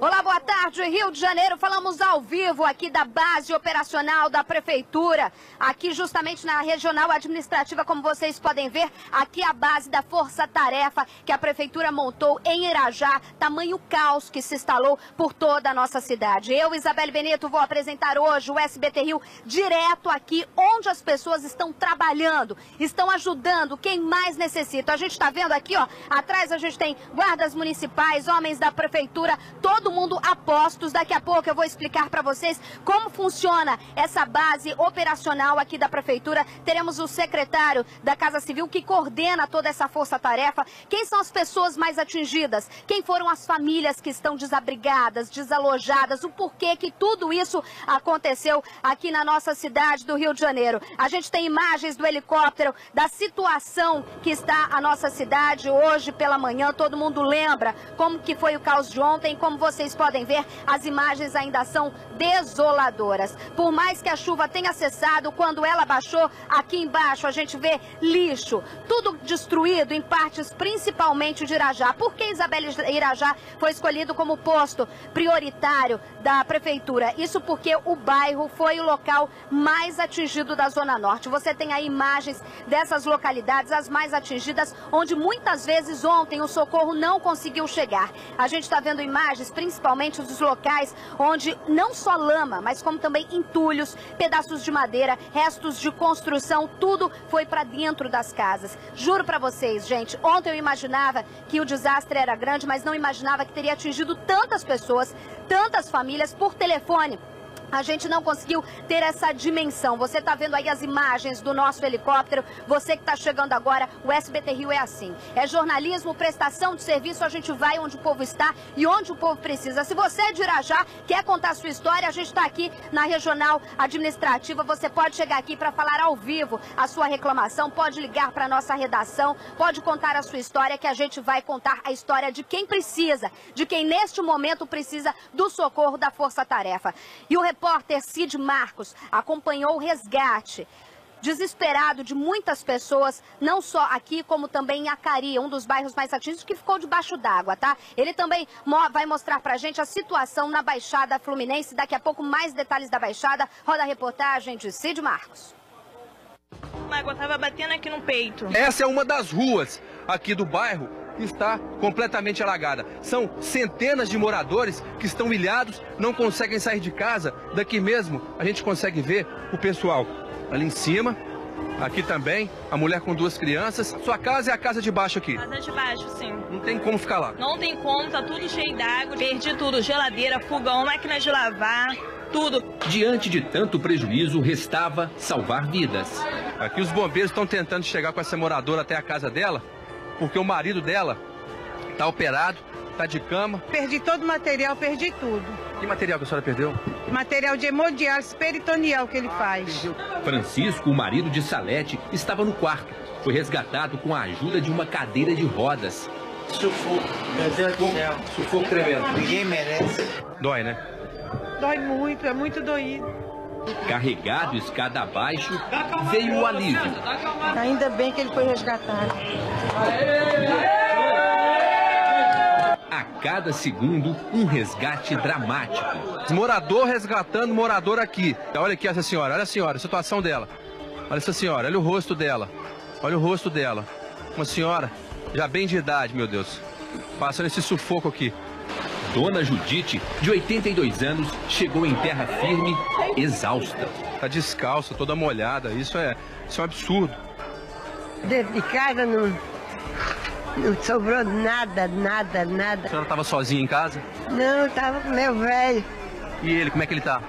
Olá, boa tarde, Rio de Janeiro. Falamos ao vivo aqui da base operacional da Prefeitura, aqui justamente na Regional Administrativa, como vocês podem ver, aqui a base da Força Tarefa que a Prefeitura montou em Irajá, tamanho caos que se instalou por toda a nossa cidade. Eu, Isabelle Benito, vou apresentar hoje o SBT Rio direto aqui, onde as pessoas estão trabalhando, estão ajudando quem mais necessita. A gente está vendo aqui, ó, atrás a gente tem guardas municipais, homens da Prefeitura, todo mundo a postos. Daqui a pouco eu vou explicar para vocês como funciona essa base operacional aqui da Prefeitura. Teremos o secretário da Casa Civil que coordena toda essa força-tarefa. Quem são as pessoas mais atingidas? Quem foram as famílias que estão desabrigadas, desalojadas? O porquê que tudo isso aconteceu aqui na nossa cidade do Rio de Janeiro? A gente tem imagens do helicóptero, da situação que está a nossa cidade hoje pela manhã. Todo mundo lembra como que foi o caos de ontem. Como vocês podem ver, as imagens ainda são desoladoras. Por mais que a chuva tenha cessado, quando ela baixou, aqui embaixo a gente vê lixo, tudo destruído em partes principalmente de Irajá. Por que Irajá foi escolhido como posto prioritário da Prefeitura? Isso porque o bairro foi o local mais atingido da Zona Norte. Você tem aí imagens dessas localidades, as mais atingidas, onde muitas vezes ontem o socorro não conseguiu chegar. A gente está vendo imagens, principalmente dos locais onde não só lama, mas como também entulhos, pedaços de madeira, restos de construção, tudo foi para dentro das casas. Juro para vocês, gente, ontem eu imaginava que o desastre era grande, mas não imaginava que teria atingido tantas pessoas, tantas famílias por telefone. A gente não conseguiu ter essa dimensão. Você está vendo aí as imagens do nosso helicóptero. Você que está chegando agora, o SBT Rio é assim. É jornalismo, prestação de serviço, a gente vai onde o povo está e onde o povo precisa. Se você é de Irajá, quer contar a sua história, a gente está aqui na Regional Administrativa. Você pode chegar aqui para falar ao vivo a sua reclamação, pode ligar para a nossa redação, pode contar a sua história, que a gente vai contar a história de quem precisa, de quem neste momento precisa do socorro da Força Tarefa. E o repórter Cid Marcos acompanhou o resgate desesperado de muitas pessoas, não só aqui, como também em Acari, um dos bairros mais atingidos, que ficou debaixo d'água, tá? Ele também vai mostrar pra gente a situação na Baixada Fluminense. Daqui a pouco, mais detalhes da Baixada. Roda a reportagem de Cid Marcos. A água estava batendo aqui no peito. Essa é uma das ruas aqui do bairro que está completamente alagada. São centenas de moradores que estão ilhados, não conseguem sair de casa. Daqui mesmo a gente consegue ver o pessoal ali em cima. Aqui também, a mulher com 2 crianças. Sua casa é a casa de baixo aqui? Casa de baixo, sim. Não tem como ficar lá? Não tem como, tá tudo cheio d'água. Perdi tudo, geladeira, fogão, máquina de lavar, tudo. Diante de tanto prejuízo, restava salvar vidas. Aqui os bombeiros estão tentando chegar com essa moradora até a casa dela, porque o marido dela está operado, está de cama. Perdi todo o material, perdi tudo. Que material que a senhora perdeu? Material de hemodiálise peritoneal que ele faz. Francisco, o marido de Salete, estava no quarto. Foi resgatado com a ajuda de uma cadeira de rodas. Sufoco, meu Deus do céu. Sufoco tremendo. Ninguém merece. Dói, né? Dói muito, é muito doído. Carregado escada abaixo, veio o alívio. Ainda bem que ele foi resgatado. A cada segundo, um resgate dramático. Morador resgatando morador aqui. Olha aqui essa senhora, olha a senhora, a situação dela. Olha essa senhora, olha o rosto dela. Olha o rosto dela. Uma senhora já bem de idade, meu Deus. Passando esse sufoco aqui. Dona Judite, de 82 anos, chegou em terra firme, exausta. Tá descalça, toda molhada. Isso é um absurdo. Dentro de casa não sobrou nada. A senhora estava sozinha em casa? Não, estava com meu velho. E ele, como é que ele tá?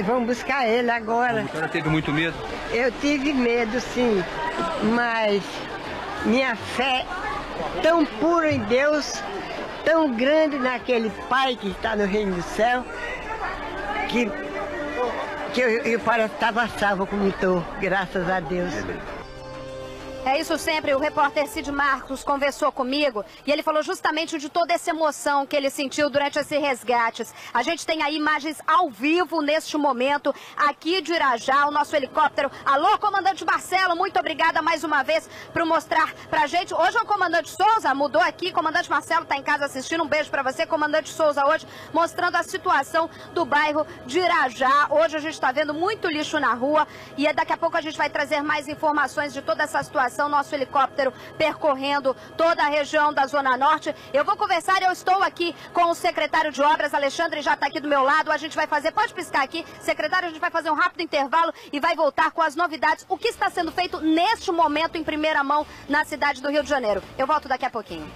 Vamos buscar ele agora. A senhora teve muito medo? Eu tive medo, sim, mas minha fé tão pura em Deus, tão grande naquele Pai que está no reino do céu, que eu parece que estava salvo como estou, graças a Deus. É isso sempre, o repórter Cid Marcos conversou comigo e ele falou justamente de toda essa emoção que ele sentiu durante esse resgate. A gente tem aí imagens ao vivo neste momento, aqui de Irajá, o nosso helicóptero. Alô, comandante Marcelo, muito obrigada mais uma vez por mostrar pra gente. Hoje é o comandante Souza, mudou aqui, comandante Marcelo tá em casa assistindo, um beijo pra você, comandante Souza, hoje mostrando a situação do bairro de Irajá. Hoje a gente tá vendo muito lixo na rua e daqui a pouco a gente vai trazer mais informações de toda essa situação. Nosso helicóptero percorrendo toda a região da Zona Norte. Eu vou conversar, eu estou aqui com o secretário de Obras, Alexandre, já está aqui do meu lado. A gente vai fazer, pode piscar aqui, secretário, a gente vai fazer um rápido intervalo e vai voltar com as novidades, o que está sendo feito neste momento em primeira mão na cidade do Rio de Janeiro. Eu volto daqui a pouquinho.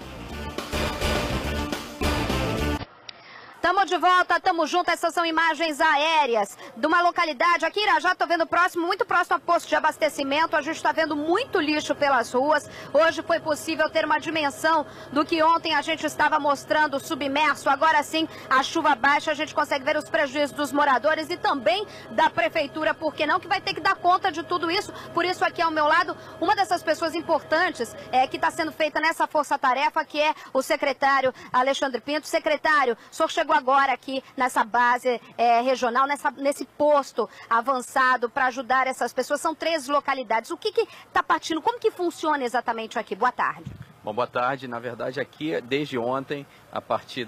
Tamo de volta, tamo junto, essas são imagens aéreas de uma localidade aqui em Irajá, tô vendo próximo, muito próximo a posto de abastecimento, a gente tá vendo muito lixo pelas ruas. Hoje foi possível ter uma dimensão do que ontem a gente estava mostrando submerso, agora sim a chuva baixa, a gente consegue ver os prejuízos dos moradores e também da prefeitura, porque não, que vai ter que dar conta de tudo isso. Por isso aqui ao meu lado, uma dessas pessoas importantes que está sendo feita nessa força-tarefa, que é o secretário Alexandre Pinto. Secretário, o senhor chegou agora aqui nessa base regional, nesse posto avançado para ajudar essas pessoas. São 13 localidades. O que está partindo? Como que funciona exatamente aqui? Boa tarde. Bom, boa tarde. Na verdade, aqui, desde ontem, a partir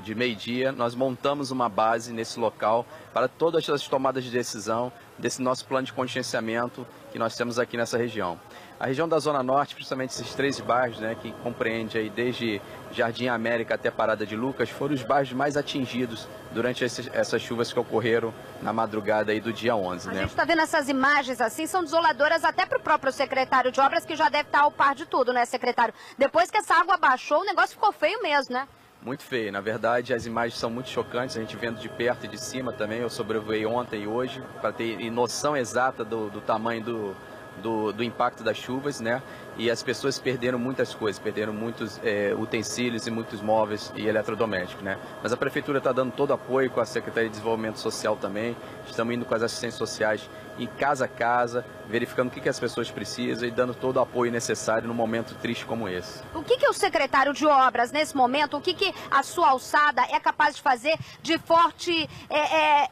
de meio-dia, nós montamos uma base nesse local para todas as tomadas de decisão desse nosso plano de contingenciamento que nós temos aqui nessa região. A região da Zona Norte, principalmente esses 3 bairros, né, que compreende aí desde Jardim América até Parada de Lucas, foram os bairros mais atingidos durante essas chuvas que ocorreram na madrugada aí do dia 11. A gente está vendo essas imagens assim, são desoladoras até para o próprio secretário de Obras, que já deve estar ao par de tudo, né, secretário? Depois que essa água baixou, o negócio ficou feio mesmo, né? Muito feio, na verdade as imagens são muito chocantes, a gente vendo de perto e de cima também. Eu sobrevoei ontem e hoje para ter noção exata do tamanho do impacto das chuvas, né? E as pessoas perderam muitas coisas, perderam muitos utensílios e muitos móveis e eletrodomésticos, né? Mas a prefeitura está dando todo apoio, com a Secretaria de Desenvolvimento Social também. Estamos indo com as assistências sociais em casa a casa, verificando o que as pessoas precisam e dando todo o apoio necessário num momento triste como esse. O que o secretário de Obras, nesse momento, o que a sua alçada é capaz de fazer de forte,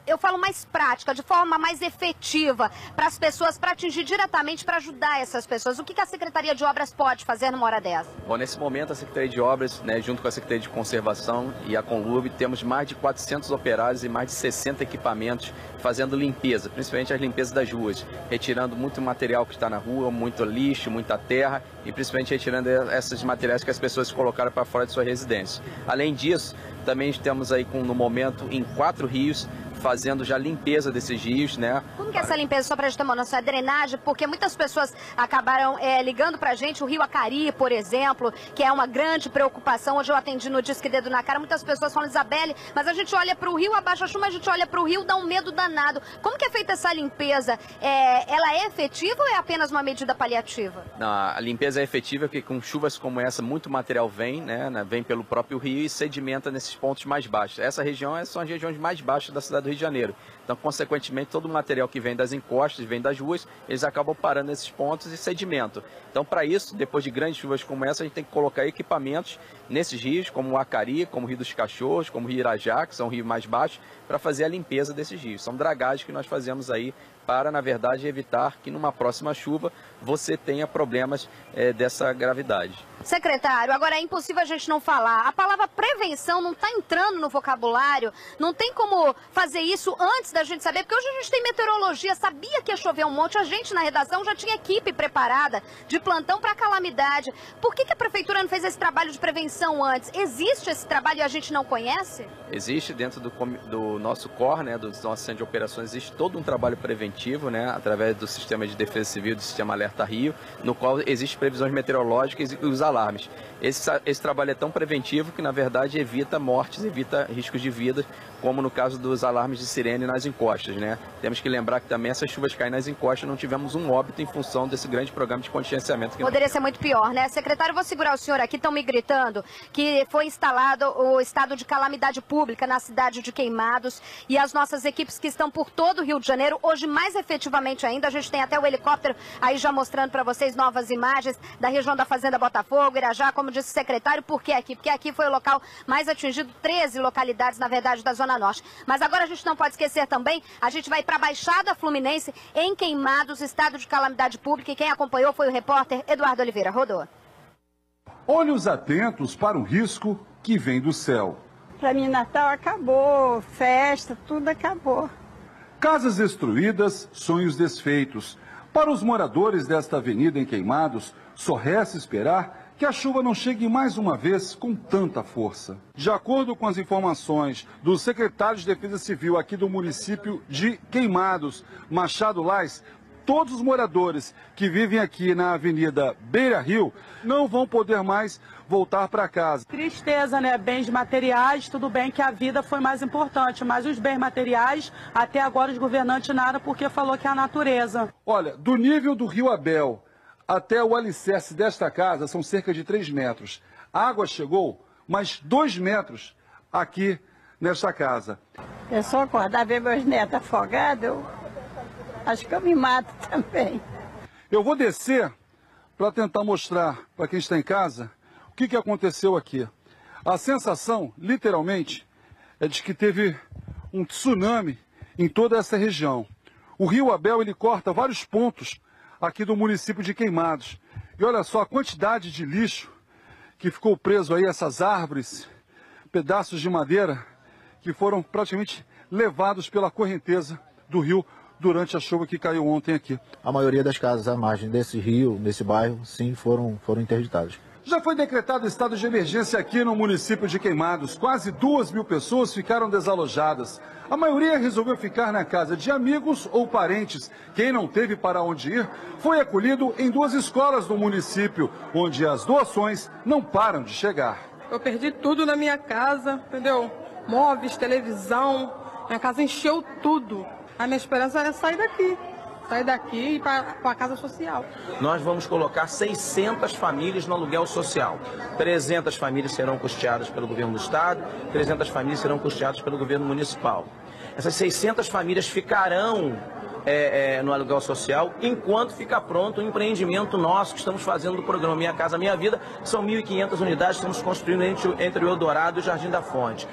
eu falo mais prática, de forma mais efetiva para as pessoas, para atingir diretamente, para ajudar essas pessoas? O que a Secretaria de Obras pode fazer numa hora dessa? Bom, nesse momento a Secretaria de Obras, né, junto com a Secretaria de Conservação e a Conlub, temos mais de 400 operários e mais de 60 equipamentos fazendo limpeza, principalmente as limpezas das ruas, retirando muito material que está na rua, muito lixo, muita terra e principalmente retirando esses materiais que as pessoas colocaram para fora de sua residência. Além disso, também estamos aí no momento em 4 rios, fazendo já limpeza desses rios, né? Como que é essa limpeza, só para a gente ter uma noção, é drenagem? Porque muitas pessoas acabaram ligando para a gente, o Rio Acari, por exemplo, que é uma grande preocupação. Hoje eu atendi no Disque Dedo na Cara, muitas pessoas falam, Isabelle, mas a gente olha para o rio, abaixa a chuva, a gente olha para o rio, dá um medo danado. Como que é feita essa limpeza? Ela é efetiva ou é apenas uma medida paliativa? Não, a limpeza é efetiva porque com chuvas como essa, muito material vem, né? Vem pelo próprio rio e sedimenta nesses pontos mais baixos. Essa região são as regiões mais baixas da cidade do Rio de Janeiro. Então, consequentemente, todo o material que vem das encostas, vem das ruas, eles acabam parando nesses pontos e sedimentam. Então, para isso, depois de grandes chuvas como essa, a gente tem que colocar equipamentos nesses rios, como o Acari, como o Rio dos Cachorros, como o Rio Irajá, que são rios mais baixos, para fazer a limpeza desses rios. São dragagens que nós fazemos aí para, na verdade, evitar que numa próxima chuva você tenha problemas dessa gravidade. Secretário, agora é impossível a gente não falar. A palavra prevenção não está entrando no vocabulário, não tem como fazer isso antes da gente saber, porque hoje a gente tem meteorologia, sabia que ia chover um monte, a gente na redação já tinha equipe preparada de plantão para calamidade. Por que a prefeitura não fez esse trabalho de prevenção antes? Existe esse trabalho e a gente não conhece? Existe dentro do nosso COR, né, do nosso Centro de Operações, existe todo um trabalho preventivo, né, através do Sistema de Defesa Civil, do Sistema Alerta Rio, no qual existem previsões meteorológicas e os alarmes. Esse trabalho é tão preventivo que, na verdade, evita mortes, evita riscos de vida como no caso dos alarmes de sirene nas encostas, né? Temos que lembrar que também essas chuvas caem nas encostas, não tivemos um óbito em função desse grande programa de contingenciamento. Poderia ser muito pior, né? Secretário, vou segurar o senhor aqui, estão me gritando que foi instalado o estado de calamidade pública na cidade de Queimados e as nossas equipes que estão por todo o Rio de Janeiro, hoje mais efetivamente ainda, a gente tem até o helicóptero aí já mostrando para vocês novas imagens da região da Fazenda Botafogo, Irajá, como disse o secretário, por que aqui? Porque aqui foi o local mais atingido, 13 localidades, na verdade, da Zona Norte. Mas agora a gente não pode esquecer também, a gente vai para a Baixada Fluminense, em Queimados, estado de calamidade pública, e quem acompanhou foi o repórter Eduardo Oliveira. Rodou. Olhos atentos para o risco que vem do céu. Para mim, Natal acabou, festa, tudo acabou. Casas destruídas, sonhos desfeitos. Para os moradores desta avenida em Queimados, só resta esperar que a chuva não chegue mais uma vez com tanta força. De acordo com as informações do secretário de Defesa Civil aqui do município de Queimados, Machado Lais, todos os moradores que vivem aqui na Avenida Beira Rio não vão poder mais voltar para casa. Tristeza, né? Bens materiais, tudo bem que a vida foi mais importante, mas os bens materiais, até agora os governantes nada, porque falou que é a natureza. Olha, do nível do Rio Abel até o alicerce desta casa são cerca de 3 metros. A água chegou mais 2 metros aqui nesta casa. Eu só acordar ver meus netos afogados, eu acho que eu me mato também. Eu vou descer para tentar mostrar para quem está em casa o que aconteceu aqui. A sensação, literalmente, é de que teve um tsunami em toda essa região. O Rio Abel, ele corta vários pontos aqui do município de Queimados. E olha só a quantidade de lixo que ficou preso aí, essas árvores, pedaços de madeira que foram praticamente levados pela correnteza do rio durante a chuva que caiu ontem aqui. A maioria das casas à margem desse rio, nesse bairro, sim, foram interditadas. Já foi decretado estado de emergência aqui no município de Queimados. Quase 2.000 pessoas ficaram desalojadas. A maioria resolveu ficar na casa de amigos ou parentes. Quem não teve para onde ir foi acolhido em 2 escolas do município, onde as doações não param de chegar. Eu perdi tudo na minha casa, entendeu? Móveis, televisão, minha casa encheu tudo. A minha esperança era sair daqui e ir para a casa social. Nós vamos colocar 600 famílias no aluguel social. 300 famílias serão custeadas pelo governo do estado, 300 famílias serão custeadas pelo governo municipal. Essas 600 famílias ficarão no aluguel social, enquanto fica pronto o empreendimento nosso que estamos fazendo do programa Minha Casa Minha Vida. São 1.500 unidades que estamos construindo entre o Eldorado e o Jardim da Fonte.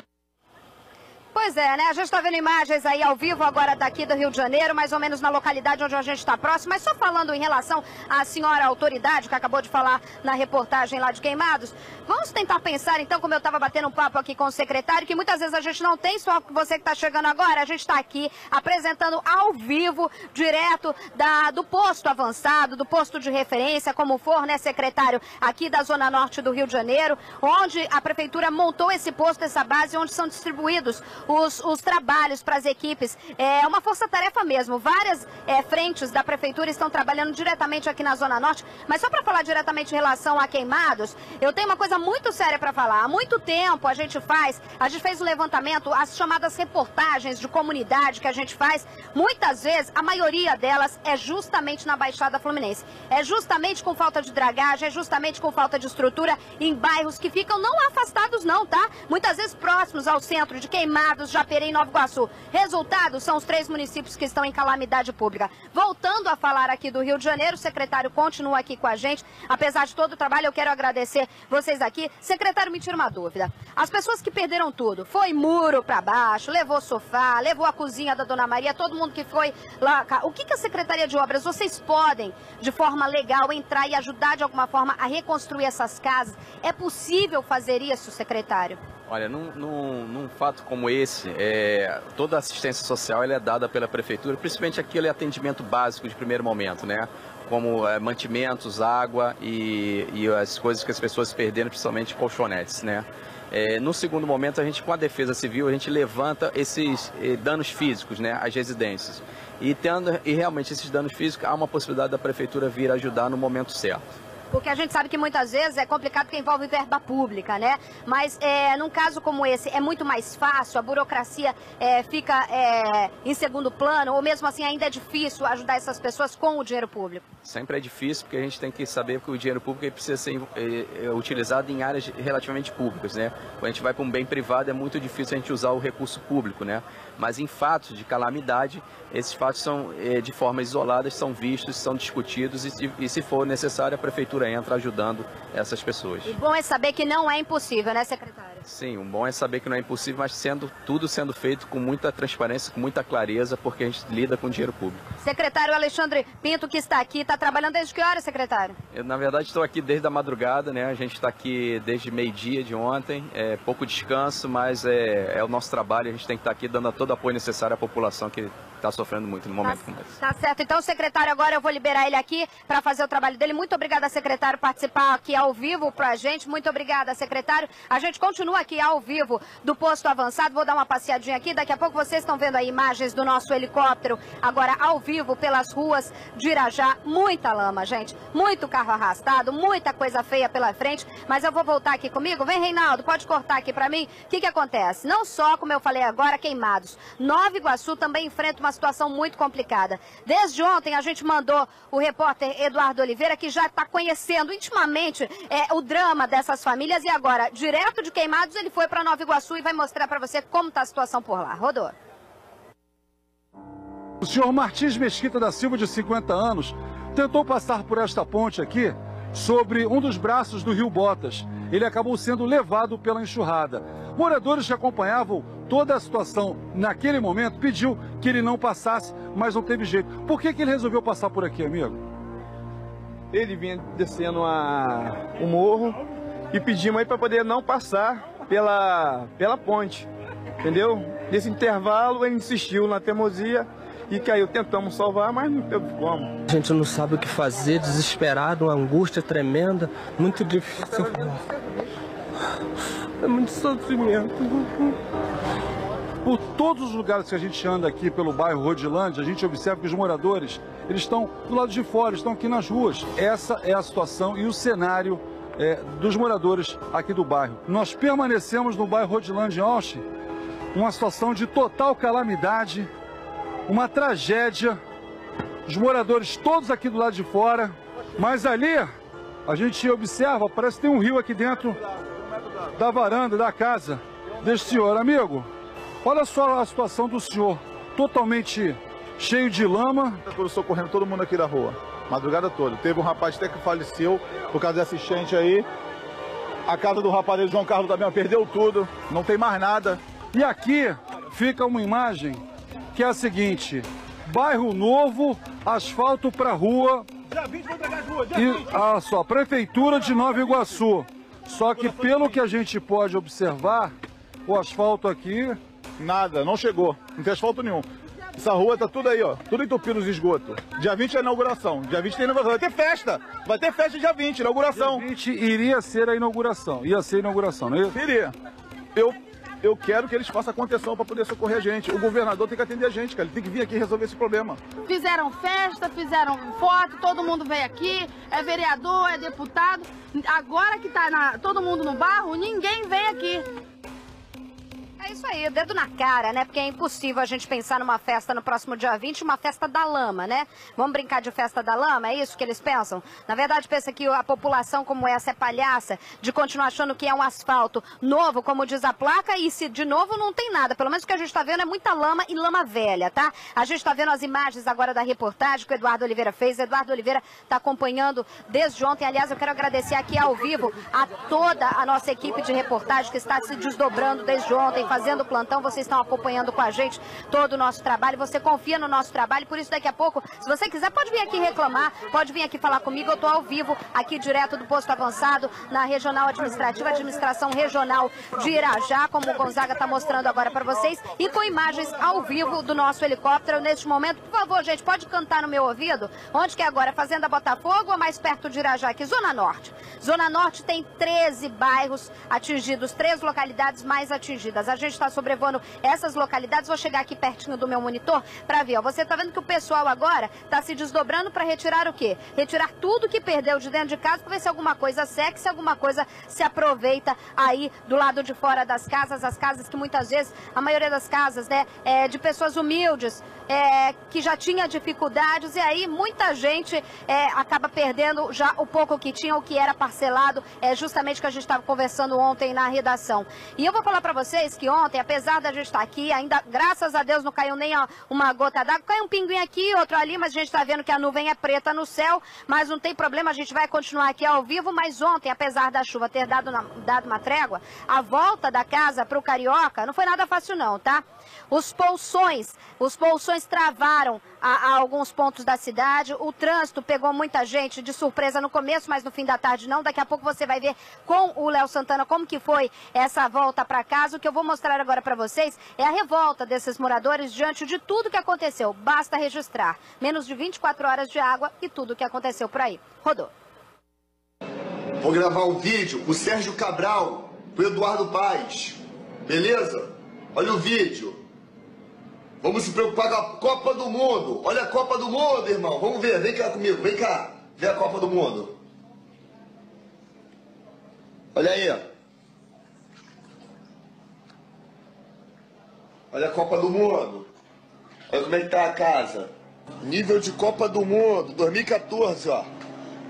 Pois é, né? A gente está vendo imagens aí ao vivo agora daqui do Rio de Janeiro, mais ou menos na localidade onde a gente está próximo. Mas só falando em relação à senhora autoridade, que acabou de falar na reportagem lá de Queimados, vamos tentar pensar então, como eu estava batendo um papo aqui com o secretário, que muitas vezes a gente não tem, só você que está chegando agora, a gente está aqui apresentando ao vivo, direto do posto avançado, do posto de referência, como for, né, secretário, aqui da Zona Norte do Rio de Janeiro, onde a prefeitura montou esse posto, essa base, onde são distribuídos os trabalhos para as equipes. É uma força-tarefa mesmo. Várias frentes da prefeitura estão trabalhando diretamente aqui na Zona Norte. Mas só para falar diretamente em relação a Queimados, eu tenho uma coisa muito séria para falar. Há muito tempo a gente fez um levantamento, as chamadas reportagens de comunidade que a gente faz, muitas vezes, a maioria delas é justamente na Baixada Fluminense. É justamente com falta de dragagem, é justamente com falta de estrutura em bairros que ficam não afastados não, tá? Muitas vezes próximos ao centro de Queimados, Japeri e Nova Iguaçu. Resultado, são os 3 municípios que estão em calamidade pública. Voltando a falar aqui do Rio de Janeiro, o secretário continua aqui com a gente. Apesar de todo o trabalho, eu quero agradecer vocês aqui. Secretário, me tira uma dúvida. As pessoas que perderam tudo, foi muro para baixo, levou sofá, levou a cozinha da Dona Maria, todo mundo que foi lá. O que a Secretaria de Obras, vocês podem, de forma legal, entrar e ajudar de alguma forma a reconstruir essas casas? É possível fazer isso, secretário? Olha, num fato como esse, toda a assistência social ela é dada pela prefeitura, principalmente aquele atendimento básico de primeiro momento, né? Como mantimentos, água e as coisas que as pessoas perderam, principalmente colchonetes, né? No segundo momento, a gente, com a Defesa Civil, a gente levanta esses danos físicos, né, às residências. E realmente esses danos físicos, há uma possibilidade da prefeitura vir ajudar no momento certo. Porque a gente sabe que muitas vezes é complicado porque envolve verba pública, né? Mas num caso como esse é muito mais fácil, a burocracia fica em segundo plano, ou mesmo assim ainda é difícil ajudar essas pessoas com o dinheiro público? Sempre é difícil, porque a gente tem que saber que o dinheiro público precisa ser utilizado em áreas relativamente públicas, né? Quando a gente vai para um bem privado é muito difícil a gente usar o recurso público, né? Mas em fatos de calamidade, esses fatos são de forma isolada, são vistos, são discutidos e se for necessário a prefeitura entra ajudando essas pessoas. O bom é saber que não é impossível, né, secretário? Sim, o bom é saber que não é impossível, mas tudo sendo feito com muita transparência, com muita clareza, porque a gente lida com dinheiro público. Secretário Alexandre Pinto, que está aqui, está trabalhando desde que horas, secretário? Eu, na verdade, estou aqui desde a madrugada, né? A gente está aqui desde meio-dia de ontem, pouco descanso, mas é o nosso trabalho, a gente tem que estar aqui dando todo o apoio necessário à população que está sofrendo muito no momento como esse. Tá certo. Então, secretário, agora eu vou liberar ele aqui para fazer o trabalho dele. Muito obrigada, secretário, por participar aqui ao vivo para a gente. Muito obrigada, secretário. A gente continua aqui ao vivo do posto avançado. Vou dar uma passeadinha aqui. Daqui a pouco vocês estão vendo aí imagens do nosso helicóptero, agora ao vivo pelas ruas de Irajá. Muita lama, gente. Muito carro arrastado, muita coisa feia pela frente. Mas eu vou voltar aqui comigo. Vem, Reinaldo, pode cortar aqui para mim. O que acontece? Não só, como eu falei agora, queimados. Nova Iguaçu também enfrenta uma situação muito complicada. Desde ontem a gente mandou o repórter Eduardo Oliveira, que já está conhecendo intimamente o drama dessas famílias, e agora, direto de Queimados, ele foi para Nova Iguaçu e vai mostrar para você como está a situação por lá. Rodou. O senhor Martins Mesquita da Silva, de 50 anos, tentou passar por esta ponte aqui sobre um dos braços do Rio Botas. Ele acabou sendo levado pela enxurrada. Moradores que acompanhavam toda a situação naquele momento pediu que ele não passasse, mas não teve jeito. Por que ele resolveu passar por aqui, amigo? Ele vinha descendo o morro e pedimos aí para poder não passar pela ponte, entendeu? Nesse intervalo ele insistiu na teimosia e caiu. Tentamos salvar, mas não teve como. A gente não sabe o que fazer, desesperado, uma angústia tremenda, muito difícil. É muito sofrimento. Por todos os lugares que a gente anda aqui pelo bairro Rodilândia, a gente observa que os moradores, eles estão do lado de fora, estão aqui nas ruas. Essa é a situação e o cenário dos moradores aqui do bairro. Nós permanecemos no bairro Rodilândia em Austin, uma situação de total calamidade, uma tragédia. Os moradores todos aqui do lado de fora, mas ali a gente observa, parece que tem um rio aqui dentro da varanda da casa deste senhor. Amigo, olha só a situação do senhor, totalmente cheio de lama. Eu socorrendo todo mundo aqui da rua, madrugada toda. Teve um rapaz até que faleceu por causa dessa enchente aí. A casa do rapaz João Carlos também perdeu tudo, não tem mais nada. E aqui fica uma imagem que é a seguinte: bairro novo, asfalto para rua. E a só, prefeitura de Nova Iguaçu. Só que pelo que a gente pode observar, o asfalto aqui... Nada, não chegou, não tem asfalto nenhum. Essa rua tá tudo aí, ó, tudo entupido os esgotos. Dia 20 é a inauguração, dia 20 tem inauguração, vai ter festa dia 20, inauguração. Dia 20 iria ser a inauguração, ia ser a inauguração, não é isso? Iria. Eu quero que eles façam contenção para poder socorrer a gente. O governador tem que atender a gente, cara. Ele tem que vir aqui resolver esse problema. Fizeram festa, fizeram foto, todo mundo veio aqui, é vereador, é deputado. Agora que tá todo mundo no barro, ninguém vem aqui. É isso aí, dedo na cara, né? Porque é impossível a gente pensar numa festa no próximo dia 20, uma festa da lama, né? Vamos brincar de festa da lama? É isso que eles pensam? Na verdade, pensa que a população como essa é palhaça, de continuar achando que é um asfalto novo, como diz a placa, e se de novo não tem nada. Pelo menos o que a gente tá vendo é muita lama e lama velha, tá? A gente tá vendo as imagens agora da reportagem que o Eduardo Oliveira fez. O Eduardo Oliveira tá acompanhando desde ontem. Aliás, eu quero agradecer aqui ao vivo a toda a nossa equipe de reportagem que está se desdobrando desde ontem, fazendo plantão. Vocês estão acompanhando com a gente todo o nosso trabalho, você confia no nosso trabalho, por isso daqui a pouco, se você quiser, pode vir aqui reclamar, pode vir aqui falar comigo. Eu estou ao vivo aqui direto do posto avançado na Regional Administrativa, Administração Regional de Irajá, como o Gonzaga está mostrando agora para vocês, e com imagens ao vivo do nosso helicóptero neste momento. Por favor, gente, pode cantar no meu ouvido? Onde que é agora? Fazenda Botafogo ou mais perto de Irajá aqui? Zona Norte. Zona Norte tem 13 bairros atingidos, 3 localidades mais atingidas. A gente gente está sobrevoando essas localidades. Vou chegar aqui pertinho do meu monitor para ver. Ó, você está vendo que o pessoal agora está se desdobrando para retirar o quê? Retirar tudo que perdeu de dentro de casa para ver se alguma coisa seca, se alguma coisa se aproveita aí do lado de fora das casas. As casas que muitas vezes, a maioria das casas, né, é de pessoas humildes, que já tinha dificuldades, e aí muita gente acaba perdendo já o pouco que tinha, o que era parcelado, justamente o que a gente estava conversando ontem na redação. E eu vou falar para vocês que ontem, apesar da gente estar aqui, ainda, graças a Deus, não caiu nem uma gota d'água, caiu um pinguim aqui, outro ali, mas a gente está vendo que a nuvem é preta no céu, mas não tem problema, a gente vai continuar aqui ao vivo. Mas ontem, apesar da chuva ter dado uma trégua, a volta da casa para o Carioca não foi nada fácil não, tá? Os bolsões travaram a alguns pontos da cidade, o trânsito pegou muita gente de surpresa no começo, mas no fim da tarde não. Daqui a pouco você vai ver com o Léo Santana como que foi essa volta para casa. O que eu vou mostrar agora para vocês é a revolta desses moradores diante de tudo que aconteceu. Basta registrar, menos de 24 horas de água e tudo que aconteceu por aí. Rodou. Vou gravar um vídeo pro Sérgio Cabral, pro Eduardo Paes, beleza? Olha o vídeo. Vamos se preocupar com a Copa do Mundo. Olha a Copa do Mundo, irmão. Vamos ver, vem cá comigo, vem cá. Vê a Copa do Mundo. Olha aí. Olha a Copa do Mundo. Olha como é que tá a casa. Nível de Copa do Mundo, 2014, ó.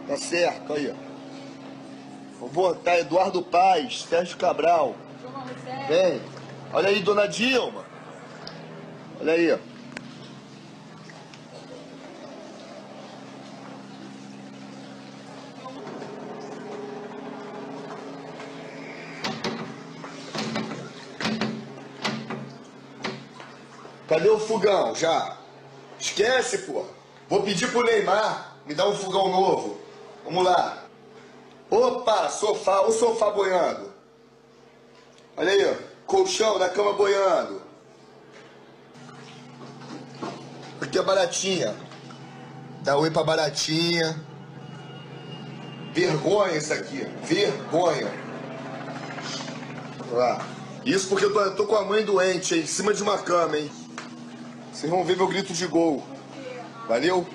Tá certo, aí. Vou botar Eduardo Paes, Sérgio Cabral. Vem. Olha aí, dona Dilma. Olha aí, ó. Cadê o fogão? Já? Esquece, pô. Vou pedir pro Neymar me dar um fogão novo. Vamos lá. Opa, sofá, o sofá boiando. Olha aí, ó. Colchão da cama boiando. Aqui é Baratinha. Dá oi pra Baratinha. Vergonha isso aqui. Vergonha. Olha lá. Isso porque eu tô com a mãe doente, hein? Em cima de uma cama, hein? Vocês vão ver meu grito de gol. Valeu?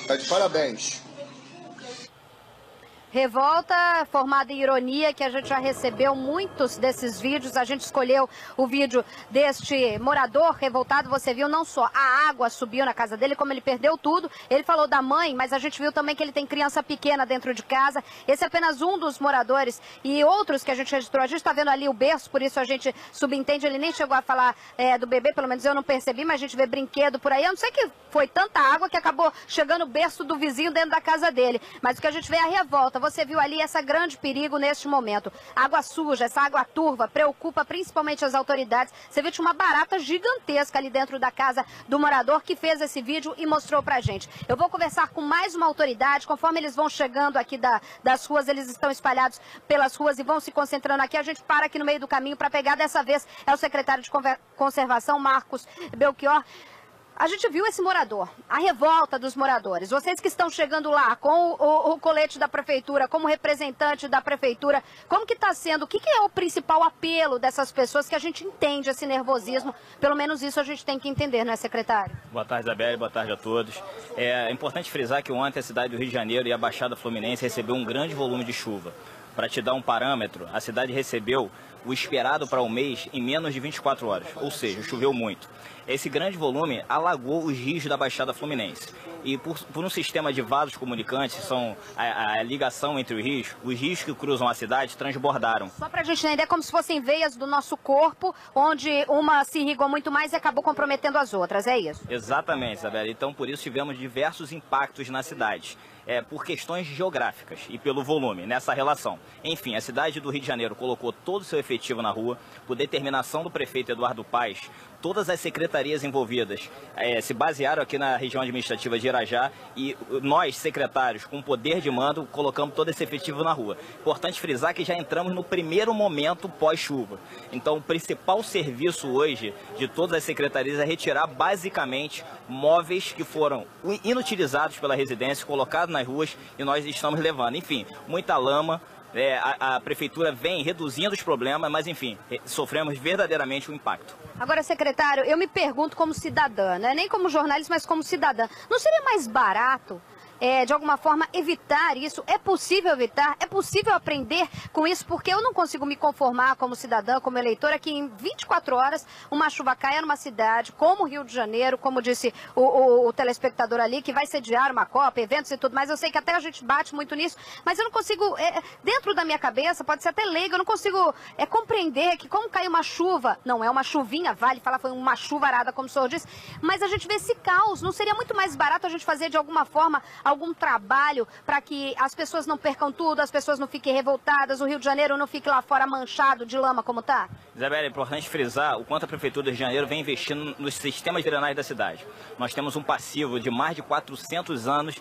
Tá de parabéns. Revolta formada em ironia, que a gente já recebeu muitos desses vídeos. A gente escolheu o vídeo deste morador revoltado. Você viu, não só a água subiu na casa dele, como ele perdeu tudo. Ele falou da mãe, mas a gente viu também que ele tem criança pequena dentro de casa. Esse é apenas um dos moradores e outros que a gente registrou. A gente está vendo ali o berço, por isso a gente subentende. Ele nem chegou a falar do bebê, pelo menos eu não percebi, mas a gente vê brinquedo por aí. Eu não sei que foi tanta água que acabou chegando o berço do vizinho dentro da casa dele. Mas o que a gente vê é a revolta. Você viu ali esse grande perigo neste momento. Água suja, essa água turva, preocupa principalmente as autoridades. Você viu, tinha uma barata gigantesca ali dentro da casa do morador que fez esse vídeo e mostrou pra gente. Eu vou conversar com mais uma autoridade, conforme eles vão chegando aqui das ruas, eles estão espalhados pelas ruas e vão se concentrando aqui. A gente para aqui no meio do caminho para pegar, dessa vez é o secretário de Conservação, Marcos Belchior. A gente viu esse morador, a revolta dos moradores. Vocês que estão chegando lá com o colete da prefeitura, como representante da prefeitura, como que está sendo? O que é o principal apelo dessas pessoas, que a gente entende esse nervosismo? Pelo menos isso a gente tem que entender, não é, secretário? Boa tarde, Isabelle. Boa tarde a todos. É importante frisar que ontem a cidade do Rio de Janeiro e a Baixada Fluminense recebeu um grande volume de chuva. Para te dar um parâmetro, a cidade recebeu o esperado para o mês em menos de 24 horas, ou seja, choveu muito. Esse grande volume alagou os rios da Baixada Fluminense. E por um sistema de vasos comunicantes, que são a ligação entre os rios que cruzam a cidade transbordaram. Só para a gente entender, como se fossem veias do nosso corpo, onde uma se irrigou muito mais e acabou comprometendo as outras, é isso? Exatamente, Isabela. Então, por isso tivemos diversos impactos na cidade. Por questões geográficas e pelo volume, nessa relação. Enfim, a cidade do Rio de Janeiro colocou todo o seu efetivo na rua, por determinação do prefeito Eduardo Paes. Todas as secretarias envolvidas se basearam aqui na região administrativa de Irajá e nós, secretários, com poder de mando, colocamos todo esse efetivo na rua. Importante frisar que já entramos no primeiro momento pós-chuva. Então, o principal serviço hoje de todas as secretarias é retirar basicamente móveis que foram inutilizados pela residência, colocados nas ruas, e nós estamos levando. Enfim, muita lama, A prefeitura vem reduzindo os problemas, mas enfim, sofremos verdadeiramente um impacto. Agora, secretário, eu me pergunto como cidadã, né? Nem como jornalista, mas como cidadã. Não seria mais barato, de alguma forma, evitar isso? É possível evitar? É possível aprender com isso? Porque eu não consigo me conformar como cidadã, como eleitora, que em 24 horas uma chuva caia numa cidade como o Rio de Janeiro, como disse o telespectador ali, que vai sediar uma Copa, eventos e tudo mais. Eu sei que até a gente bate muito nisso, mas eu não consigo, dentro da minha cabeça, pode ser até leigo, eu não consigo compreender que como cai uma chuva, não é uma chuvinha, vale falar, foi uma chuvarada, como o senhor disse, mas a gente vê esse caos. Não seria muito mais barato a gente fazer de alguma forma algum trabalho para que as pessoas não percam tudo, as pessoas não fiquem revoltadas, o Rio de Janeiro não fique lá fora manchado de lama como está? Isabela, é importante frisar o quanto a Prefeitura do Rio de Janeiro vem investindo nos sistemas de drenagem da cidade. Nós temos um passivo de mais de 400 anos